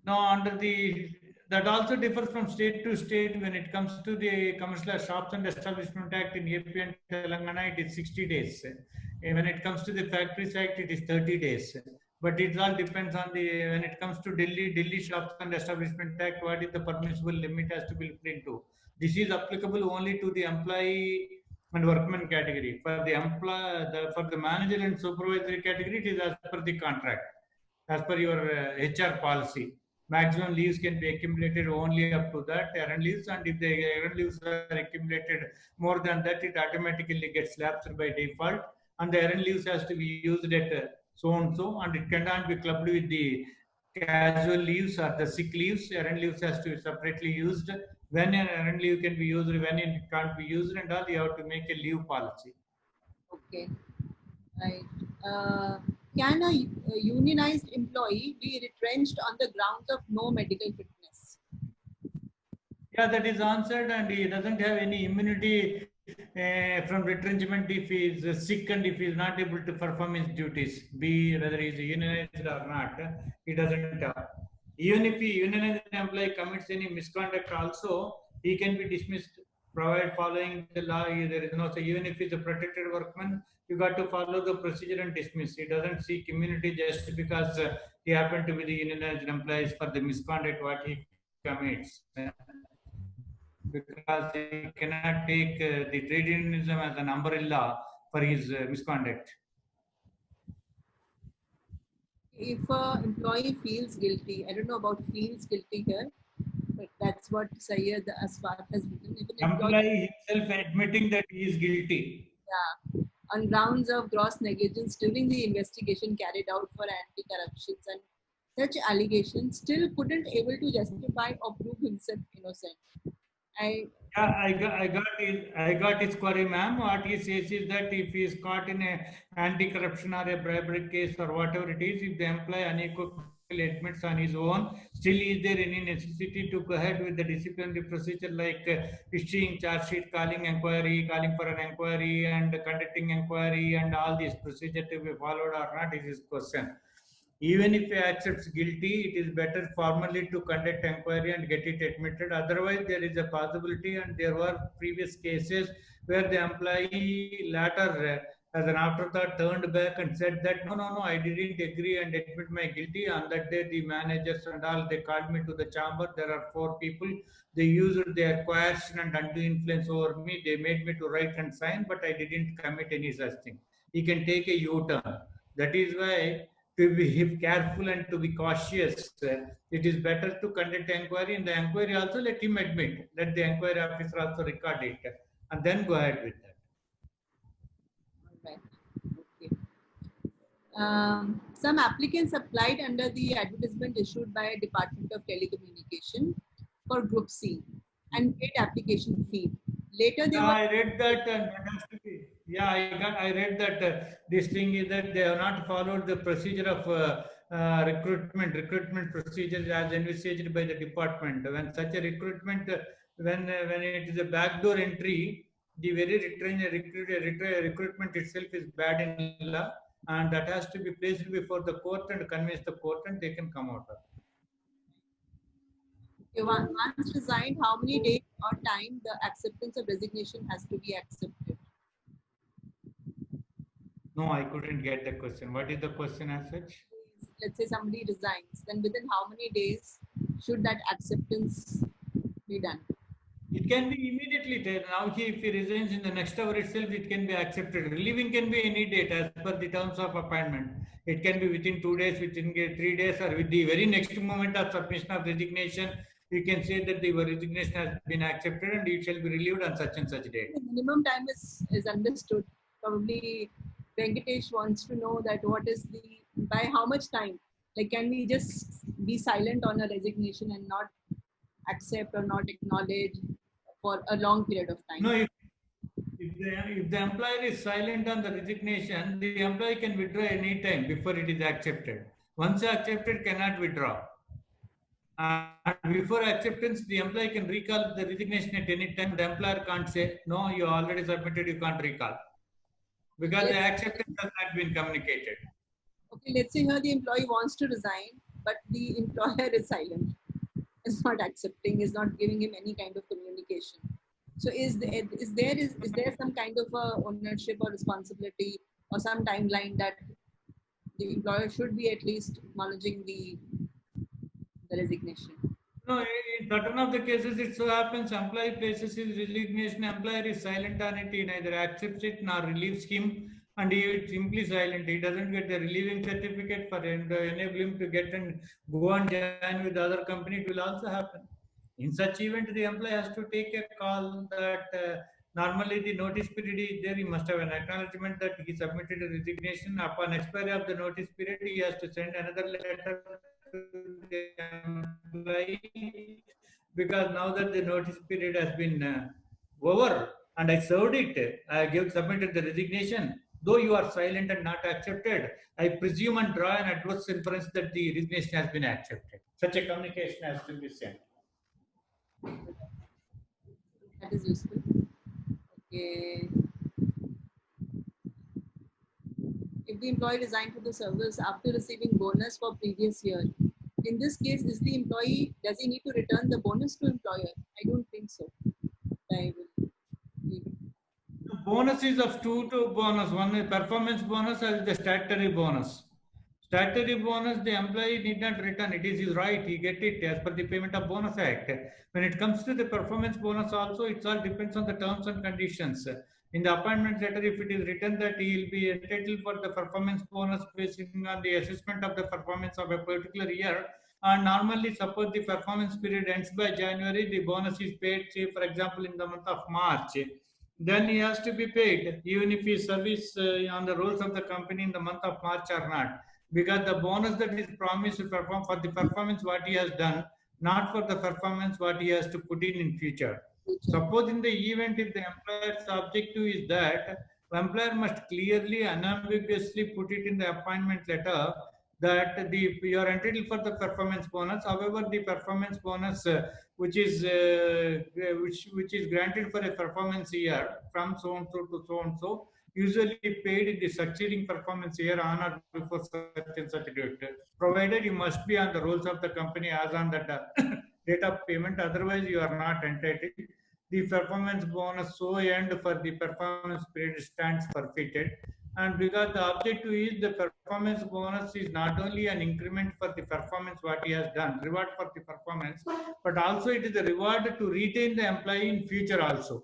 no, under the that also differs from state to state. When it comes to the Commercial Shops and Establishment Act in AP and Telangana, it is 60 days. When it comes to the Factories Act, it is 30 days. But it all depends on the when it comes to Delhi Shops and Establishment Act, what is the permissible limit has to be looked into. This is applicable only to the employee and workman category. For the manager and supervisory category, it is as per the contract, as per your HR policy. Maximum leaves can be accumulated only up to that earned leaves, and if the earned leaves are accumulated more than that, it automatically gets lapsed by default, and the earned leaves has to be used at so and so, and it cannot be clubbed with the casual leaves or the sick leaves. Earned leaves has to be separately used. When an earned leave can be used, when it can't be used, and all, you have to make a leave policy. Okay, right. Can a unionized employee be retrenched on the grounds of no medical fitness? Yeah, that is answered, and he doesn't have any immunity from retrenchment if he is sick and if he is not able to perform his duties, be whether he is unionized or not, he doesn't have. Even if the unionized employee commits any misconduct, also he can be dismissed, provided following the law. There is no, so even if he's a protected workman, you got to follow the procedure and dismiss. He doesn't seek immunity just because he happened to be the unionized employees for the misconduct what he commits. Because he cannot take the trade unionism as an umbrella for his misconduct. If an employee feels guilty, I don't know about feels guilty here, but that's what Syed Aswat has written. If an employee himself admitting that he is guilty. Yeah, on grounds of gross negligence during the investigation carried out for anti-corruptions, and such allegations still couldn't able to justify or prove himself innocent. I got his query, ma'am. What he says is that if he is caught in a anti-corruption or a bribery case or whatever it is, if the employee unequivocally admits on his own, still is there any necessity to go ahead with the disciplinary procedure like issuing charge sheet, calling for an inquiry, and conducting inquiry, and all these procedures to be followed or not is his question. Even if he accepts guilty, it is better formally to conduct inquiry and get it admitted. Otherwise, there is a possibility, and there were previous cases where the employee later, as an afterthought, turned back and said that, no, I didn't agree and admit my guilty. On that day, the managers and all, they called me to the chamber. There are 4 people. They used their coercion and undue influence over me. They made me to write and sign, but I didn't commit any such thing. He can take a U-turn. That is why, to be careful and to be cautious, it is better to conduct inquiry. In the inquiry also, let him admit, let the inquiry officer also record it, and then go ahead with that. Right. Okay. Some applicants applied under the advertisement issued by Department of Telecommunication for Group C and paid application fee. Later, they I read that, and that has to be. Yeah, I read that this thing is that they have not followed the procedure of recruitment procedures as envisaged by the department. When such a recruitment, when it is a backdoor entry, the very recruitment itself is bad in law, and that has to be placed before the court and convince the court, and they can come out of it. Once resigned, how many days or time the acceptance of resignation has to be accepted? No, I couldn't get the question. What is the question as such? Let's say somebody resigns, then within how many days should that acceptance be done? It can be immediately. Now, if he resigns in the next hour itself, it can be accepted. Relieving can be any date as per the terms of appointment. It can be within 2 days, within 3 days, or with the very next moment of submission of resignation. you can say that the resignation has been accepted and it shall be relieved on such and such date. The minimum time is understood. Probably Venkatesh wants to know that what is by how much time? Like, can we just be silent on a resignation and not accept or not acknowledge for a long period of time? No, if the employer is silent on the resignation, the employee can withdraw any time before it is accepted. Once accepted, cannot withdraw. And before acceptance, the employee can recall the resignation at any time. The employer can't say, no, you already submitted, you can't recall. Because the acceptance has not been communicated. Okay, let's say here the employee wants to resign, but the employer is silent, is not accepting, is not giving him any kind of communication. So is there some kind of a ownership or responsibility or some timeline that the employer should be at least acknowledging the resignation? No, in certain of the cases, it so happens employee places his resignation, employer is silent on it, he neither accepts it nor relieves him, and he is simply silent. He doesn't get the relieving certificate for enable him to get and go and join with the other company. It will also happen. In such event, the employee has to take a call that normally the notice period is there. He must have an acknowledgement that he submitted a resignation. Upon expiry of the notice period, he has to send another letter to the employee, because now that the notice period has been over and I served it, I submitted the resignation. Though you are silent and not accepted, I presume and draw an adverse inference that the resignation has been accepted. Such a communication has to be sent. That is useful. Okay. If the employee resigned from the service after receiving bonus for previous year, in this case, does he need to return the bonus to employer? I don't think so. I will leave it. The bonus is of two to bonus. One is performance bonus and the statutory bonus. Statutory bonus, the employee need not return. It is his right. He get it as per the Payment of Bonus Act. When it comes to the performance bonus also, it all depends on the terms and conditions. In the appointment letter, if it is written that he will be entitled for the performance bonus based on the assessment of the performance of a particular year, and normally suppose the performance period ends by January, the bonus is paid, say for example in the month of March, then he has to be paid even if he service on the roles of the company in the month of March or not, because the bonus that is promised to perform for the performance what he has done, not for the performance what he has to put in future. Suppose in the event if the employer's objective is that, the employer must clearly unambiguously put it in the appointment letter that you are entitled for the performance bonus. However, the performance bonus which is granted for a performance year from so and so to so and so, usually paid in the succeeding performance year on or before such and such date, provided you must be on the rolls of the company as on the date of payment. Otherwise, you are not entitled. The performance bonus so earned for the performance period stands forfeited. And because the objective is the performance bonus is not only an increment for the performance what he has done, reward for the performance, but also it is a reward to retain the employee in future also.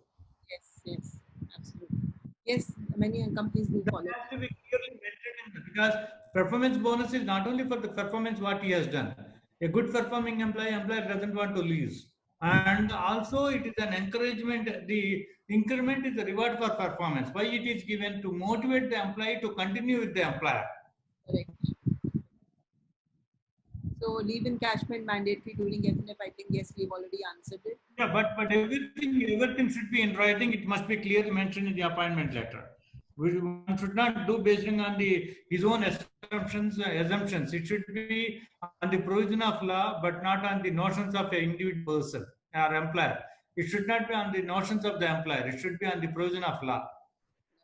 Yes, absolutely. Yes, many companies do follow. That has to be clearly mentioned because performance bonus is not only for the performance what he has done. A good performing employer doesn't want to lose. And also it is an encouragement. The increment is a reward for performance. Why it is given? To motivate the employee to continue with the employer. Correct. So leave encashment mandatory during FNF, I think yes, we've already answered it. Yeah, but everything should be in writing. It must be clearly mentioned in the appointment letter. One should not do based on his own assumptions. It should be on the provision of law, but not on the notions of an individual person or employer. It should not be on the notions of the employer. It should be on the provision of law.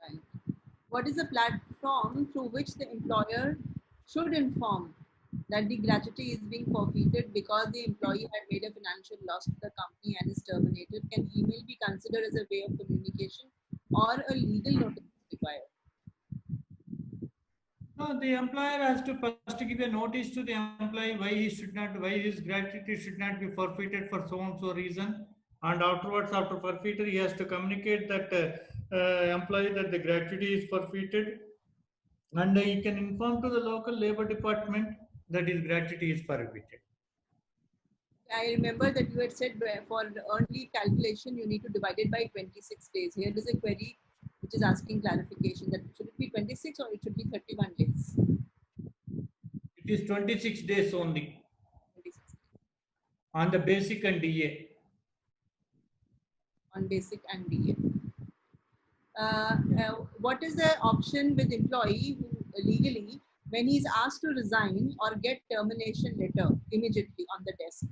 Right. What is the platform through which the employer should inform that the gratuity is being forfeited because the employee had made a financial loss to the company and is terminated? Can email be considered as a way of communication or a legal notice required? No, the employer has to first give a notice to the employee why his gratuity should not be forfeited for so and so reason. And afterwards, after forfeiture, he has to communicate that employee that the gratuity is forfeited, and he can inform to the local labor department that his gratuity is forfeited. I remember that you had said for earned leave calculation, you need to divide it by 26 days. Here is a query which is asking clarification that should it be 26 or it should be 31 days? It is 26 days only 26 on the basic and DA. on basic and DA. What is the option with employee who legally when he's asked to resign or get termination letter immediately on the desk?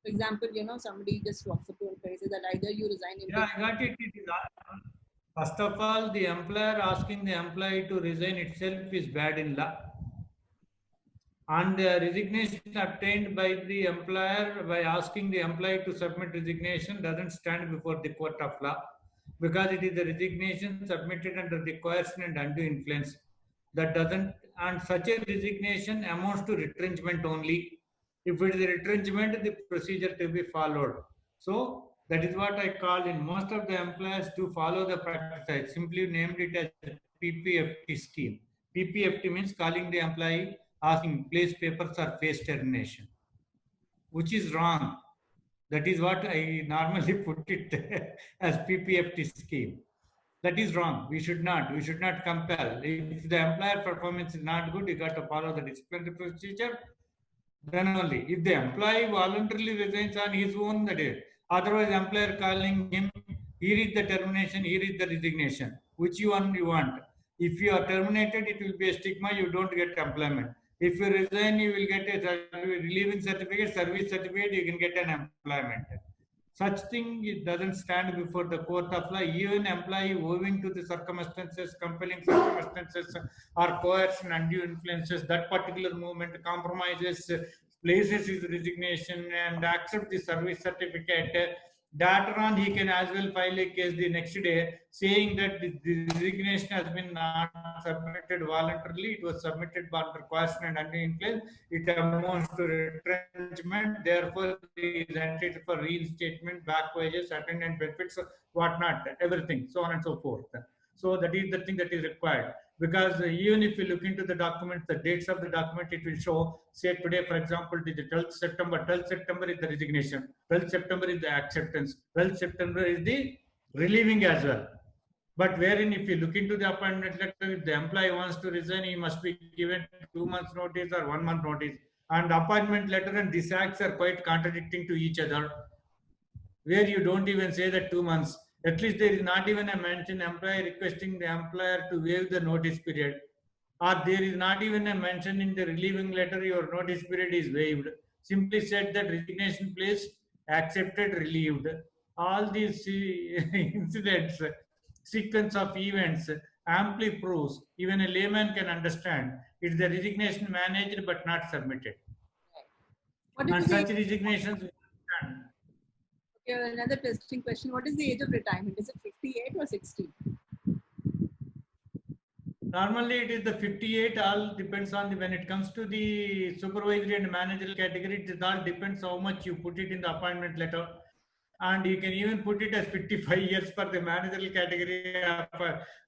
For example, somebody just walks up to employee and says that either you resign Yeah, I got it. It is, first of all, the employer asking the employee to resign itself is bad in law. And the resignation obtained by the employer by asking the employee to submit resignation doesn't stand before the court of law, because it is the resignation submitted under the coercion and undue influence. That doesn't, and such a resignation amounts to retrenchment only. If it is a retrenchment, the procedure to be followed. So that is what I call in most of the employers to follow the practice. I simply named it as PPFT scheme. PPFT means calling the employee, asking place papers or face termination, which is wrong. That is what I normally put it as PPFT scheme. That is wrong. We should not. We should not compel. If the employer performance is not good, you got to follow the disciplinary procedure. Then only. If the employee voluntarily resigns on his own, that is. Otherwise, employer calling him, here is the termination, here is the resignation. Which one you want? If you are terminated, it will be a stigma. You don't get employment. If you resign, you will get a relieving certificate, service certificate. You can get an employment. Such thing it doesn't stand before the court of law. Even employee owing to the circumstances, compelling circumstances, or coercion, undue influences, that particular movement compromises, places his resignation and accept the service certificate. Later on, he can as well file a case the next day saying that the resignation has been not submitted voluntarily. It was submitted under coercion and undue influence. It amounts to retrenchment. Therefore, he is entitled for reinstatement, back wages, attendant benefits, whatnot, everything, so on and so forth. So that is the thing that is required. Because even if you look into the document, the dates of the document, it will show, say today, for example, the 12th September. 12th September is the resignation. 12th September is the acceptance. 12th September is the relieving as well. But wherein if you look into the appointment letter, if the employee wants to resign, he must be given 2 months notice or 1 month notice. And appointment letter and these acts are quite contradicting to each other, where you don't even say that 2 months. At least there is not even a mention employee requesting the employer to waive the notice period. Or there is not even a mention in the relieving letter your notice period is waived. Simply said that resignation placed, accepted, relieved. All these incidents, sequence of events amply proves, even a layman can understand, it's the resignation managed but not submitted. What is And the such age? resignations will stand. Okay, another testing question. What is the age of retirement? Is it 58 or 60? Normally, it is the 58. All depends on the, when it comes to the supervisory and managerial category, it all depends how much you put it in the appointment letter. And you can even put it as 55 years for the managerial category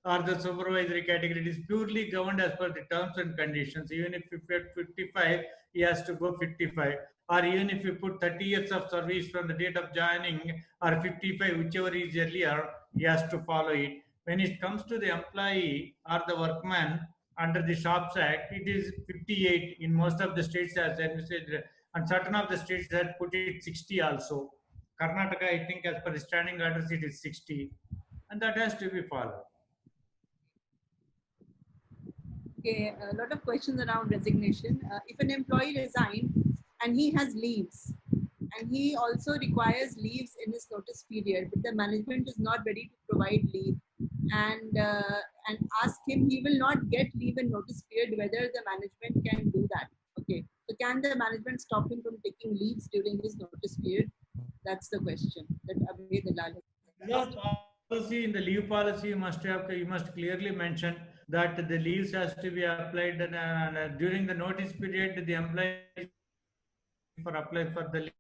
or the supervisory category. It is purely governed as per the terms and conditions. Even if you put 55, he has to go 55. Or even if you put 30 years of service from the date of joining or 55, whichever is earlier, he has to follow it. When it comes to the employee or the workman under the Shops Act, it is 58 in most of the states, as I said, and certain of the states that put it 60 also. Karnataka, I think, as per the standing orders, it is 60, and that has to be followed. Okay, a lot of questions around resignation. If an employee resigns and he has leaves, and he also requires leaves in his notice period, but the management is not ready to provide leave, and ask him, he will not get leave in notice period. Whether the management can do that? Okay, so can the management stop him from taking leaves during his notice period? That's the question that Abhay Dalal has asked. In the leave policy, you must clearly mention that the leaves has to be applied during the notice period. The employee for apply for the leave.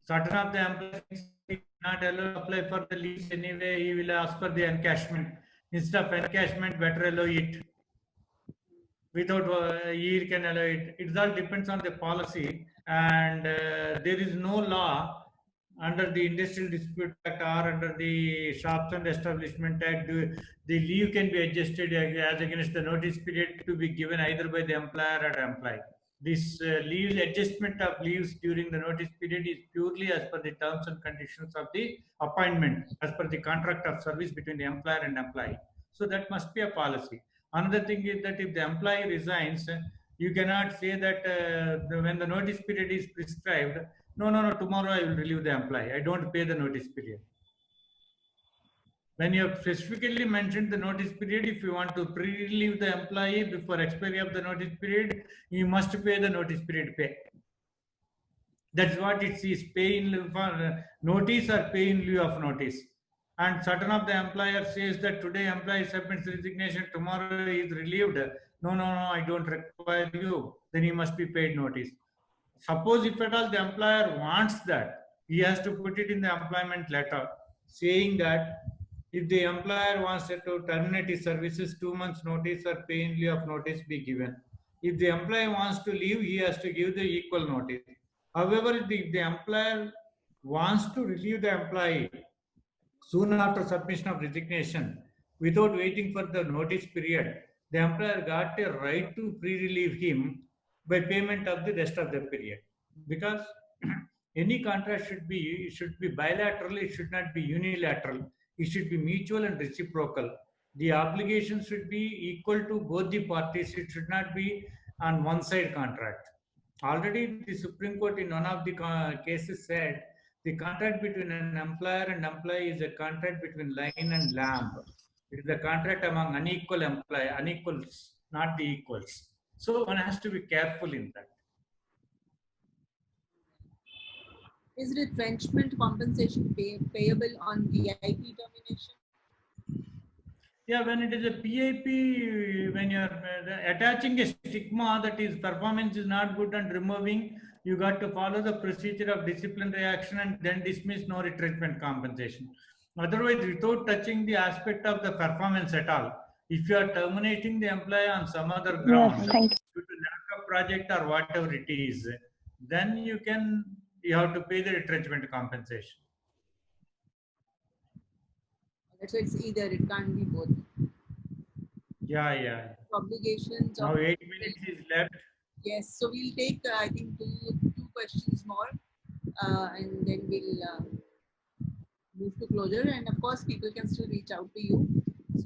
Certain of the employees not allowed to apply for the leaves anyway. He will ask for the encashment. Instead of encashment, better allow it. without he can allow it. It all depends on the policy, and there is no law under the Industrial Dispute Act or under the Shops and Establishment Act. The leave can be adjusted as against the notice period to be given either by the employer or employee. This leave adjustment of leaves during the notice period is purely as per the terms and conditions of the appointment, as per the contract of service between the employer and employee. So that must be a policy. Another thing is that if the employee resigns, you cannot say that when the notice period is prescribed, no, tomorrow I will relieve the employee. I don't pay the notice period. When you have specifically mentioned the notice period, if you want to pre-relieve the employee before expiry of the notice period, you must pay the notice period pay. That's what it is, pay in lieu for notice or pay in lieu of notice. And certain of the employer says that today employee submits resignation, tomorrow he is relieved. No, I don't require you. Then he must be paid notice. Suppose if at all the employer wants that, he has to put it in the employment letter saying that if the employer wants to terminate his services, 2 months notice or pay in lieu of notice be given. If the employee wants to leave, he has to give the equal notice. However, if the employer wants to relieve the employee soon after submission of resignation, without waiting for the notice period, the employer got a right to pre-relieve him by payment of the rest of the period. Because any contract should be bilateral, it should not be unilateral. It should be mutual and reciprocal. The obligation should be equal to both the parties. It should not be on one side contract. Already the Supreme Court in one of the cases said the contract between an employer and employee is a contract between lion and lamb. It is a contract among unequals, not the equals. So one has to be careful in that. Is retrenchment compensation payable on PIP termination? Yeah, when it is a PIP, when you are attaching a stigma that is performance is not good and removing, you got to follow the procedure of disciplinary action and then dismiss, no retrenchment compensation. Otherwise, without touching the aspect of the performance at all, if you are terminating the employee on some other ground, due to lack of project or whatever it is, then you have to pay the retrenchment compensation. So it's either, it can't be both. Yeah. Obligations. Now 8 minutes is left. Yes, so we'll take I think two questions more, and then we'll move to closure. And of course, people can still reach out to you.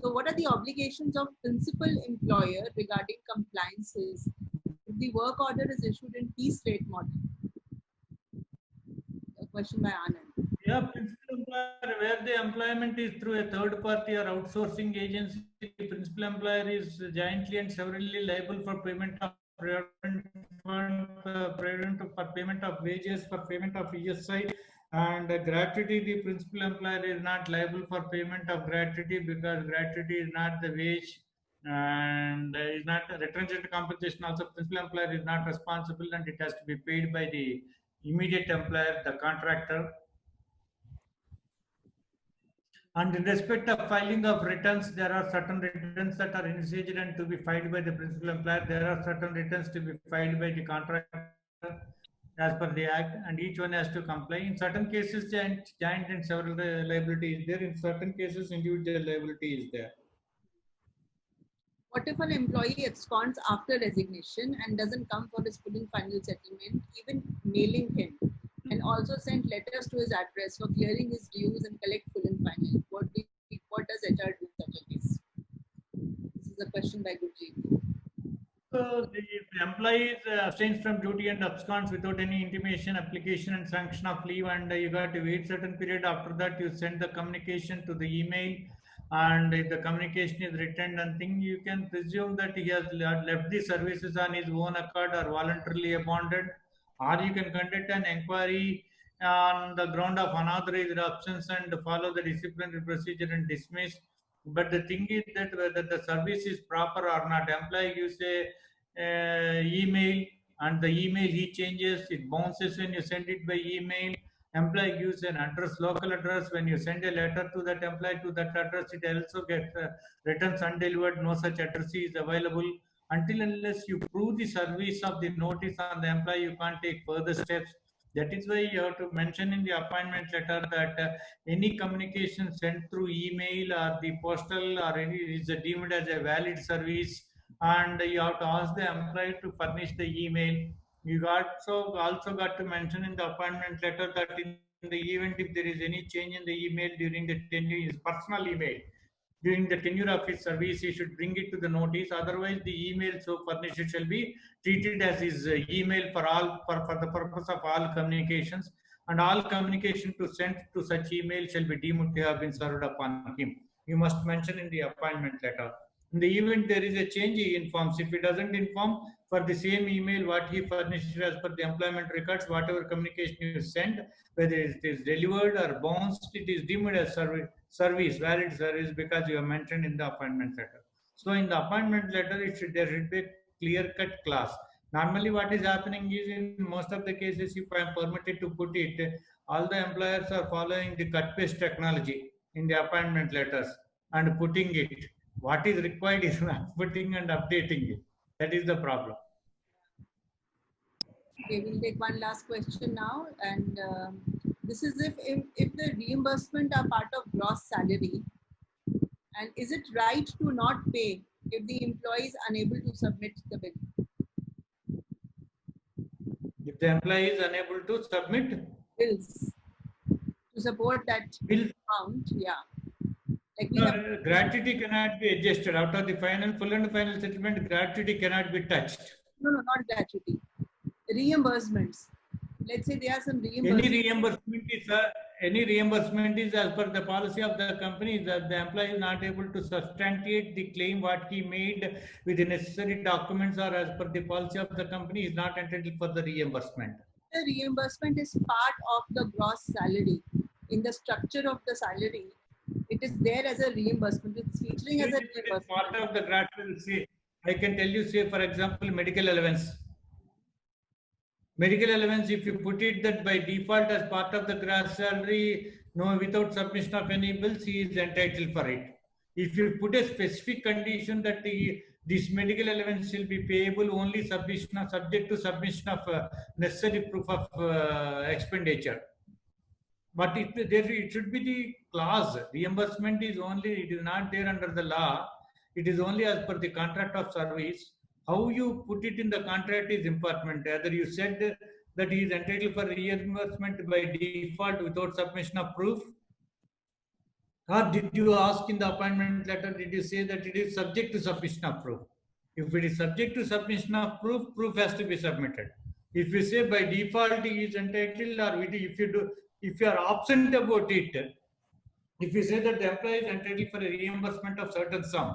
So, what are the obligations of principal employer regarding compliances if the work order is issued in piece rate model? A question by Anand. Yeah, principal employer, where the employment is through a third party or outsourcing agency, the principal employer is jointly and severally liable for payment of provident fund, for payment of wages, for payment of ESI, and gratuity. The principal employer is not liable for payment of gratuity because gratuity is not the wage and is not retrenchment compensation. Also, principal employer is not responsible and it has to be paid by the immediate employer, the contractor. And in respect of filing of returns, there are certain returns that are initiated and to be filed by the principal employer. There are certain returns to be filed by the contractor as per the Act, and each one has to comply. In certain cases, joint and several liability is there. In certain cases, individual liability is there. What if an employee absconds after resignation and doesn't come for his full and final settlement, even mailing him, and also send letters to his address for clearing his dues and collect full and final? What does HR do in such a case? This is a question by Gurjeet. So the employee abstains from duty and absconds without any intimation, application and sanction of leave, and you got to wait certain period. After that, you send the communication to the email, and if the communication is returned and thing, you can presume that he has left the services on his own accord or voluntarily abandoned, or you can conduct an inquiry on the ground of unauthorized absence and follow the disciplinary procedure and dismiss. But the thing is that whether the service is proper or not, employee gives a email and the email he changes, it bounces when you send it by email. Employee gives an address, local address. When you send a letter to that employee to that address, it also gets returns undelivered. No such address is available. Until unless you prove the service of the notice on the employee, you can't take further steps. That is why you have to mention in the appointment letter that any communication sent through email or the postal or any is deemed as a valid service, and you have to ask the employee to furnish the email. You got also got to mention in the appointment letter that in the event if there is any change in the email during the tenure, his personal email during the tenure of his service, he should bring it to the notice. Otherwise, the email so furnished shall be treated as his email for the purpose of all communications, and all communication to send to such email shall be deemed to have been served upon him. You must mention in the appointment letter. In the event there is a change, he informs. If he doesn't inform, for the same email what he furnished as per the employment records, whatever communication you send, whether it is delivered or bounced, it is deemed as valid service, because you have mentioned in the appointment letter. So in the appointment letter, there should be a clear-cut clause. Normally, what is happening is in most of the cases, if I am permitted to put it, all the employers are following the cut-paste technology in the appointment letters and putting it. What is required is not putting and updating it. That is the problem. Okay, we'll take one last question now, and this is if the reimbursement are part of gross salary, and is it right to not pay if the employee is unable to submit the bill? If the employee is unable to submit Bills to support that bill, amount, yeah. Like we no, have, gratuity cannot be adjusted out of the full and final settlement. Gratuity cannot be touched. no, not gratuity. Reimbursements. Let's say there are some reimbursements. Any reimbursement is as per the policy of the company, that the employee is not able to substantiate the claim what he made with the necessary documents or as per the policy of the company, is not entitled for the reimbursement. The reimbursement is part of the gross salary. In the structure of the salary, it is there as a reimbursement. It's featuring as a reimbursement. It is part of the gratuity. I can tell you, say for example, medical allowance. Medical allowance, if you put it that by default as part of the gross salary, no, without submission of any bills, he is entitled for it. If you put a specific condition that this medical allowance will be payable only subject to submission of necessary proof of expenditure. But it should be the clause. Reimbursement is only, it is not there under the law. It is only as per the contract of service. How you put it in the contract is important. Either you said that he is entitled for reimbursement by default without submission of proof, or did you ask in the appointment letter, did you say that it is subject to submission of proof? If it is subject to submission of proof, proof has to be submitted. If you say by default he is entitled, or if you are absent about it, if you say that the employee is entitled for a reimbursement of certain sum,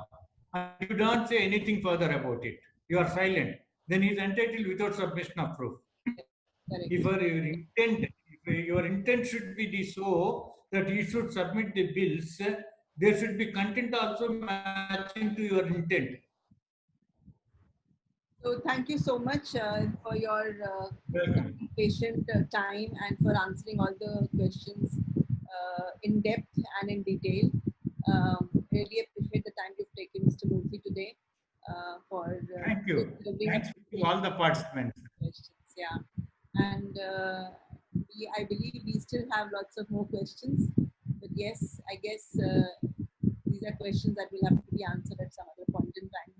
and you don't say anything further about it, you are silent, then he is entitled without submission of proof. Correct. If your intent should be so that you should submit the bills, there should be content also matching to your intent. So thank you so much for your patient time and for answering all the questions in depth and in detail. Really appreciate the time you've taken, Mr. Murthy, today for thank you. Thanks to all the participants. Questions, yeah. And I believe we still have lots of more questions, but yes, I guess these are questions that will have to be answered at some other point in time.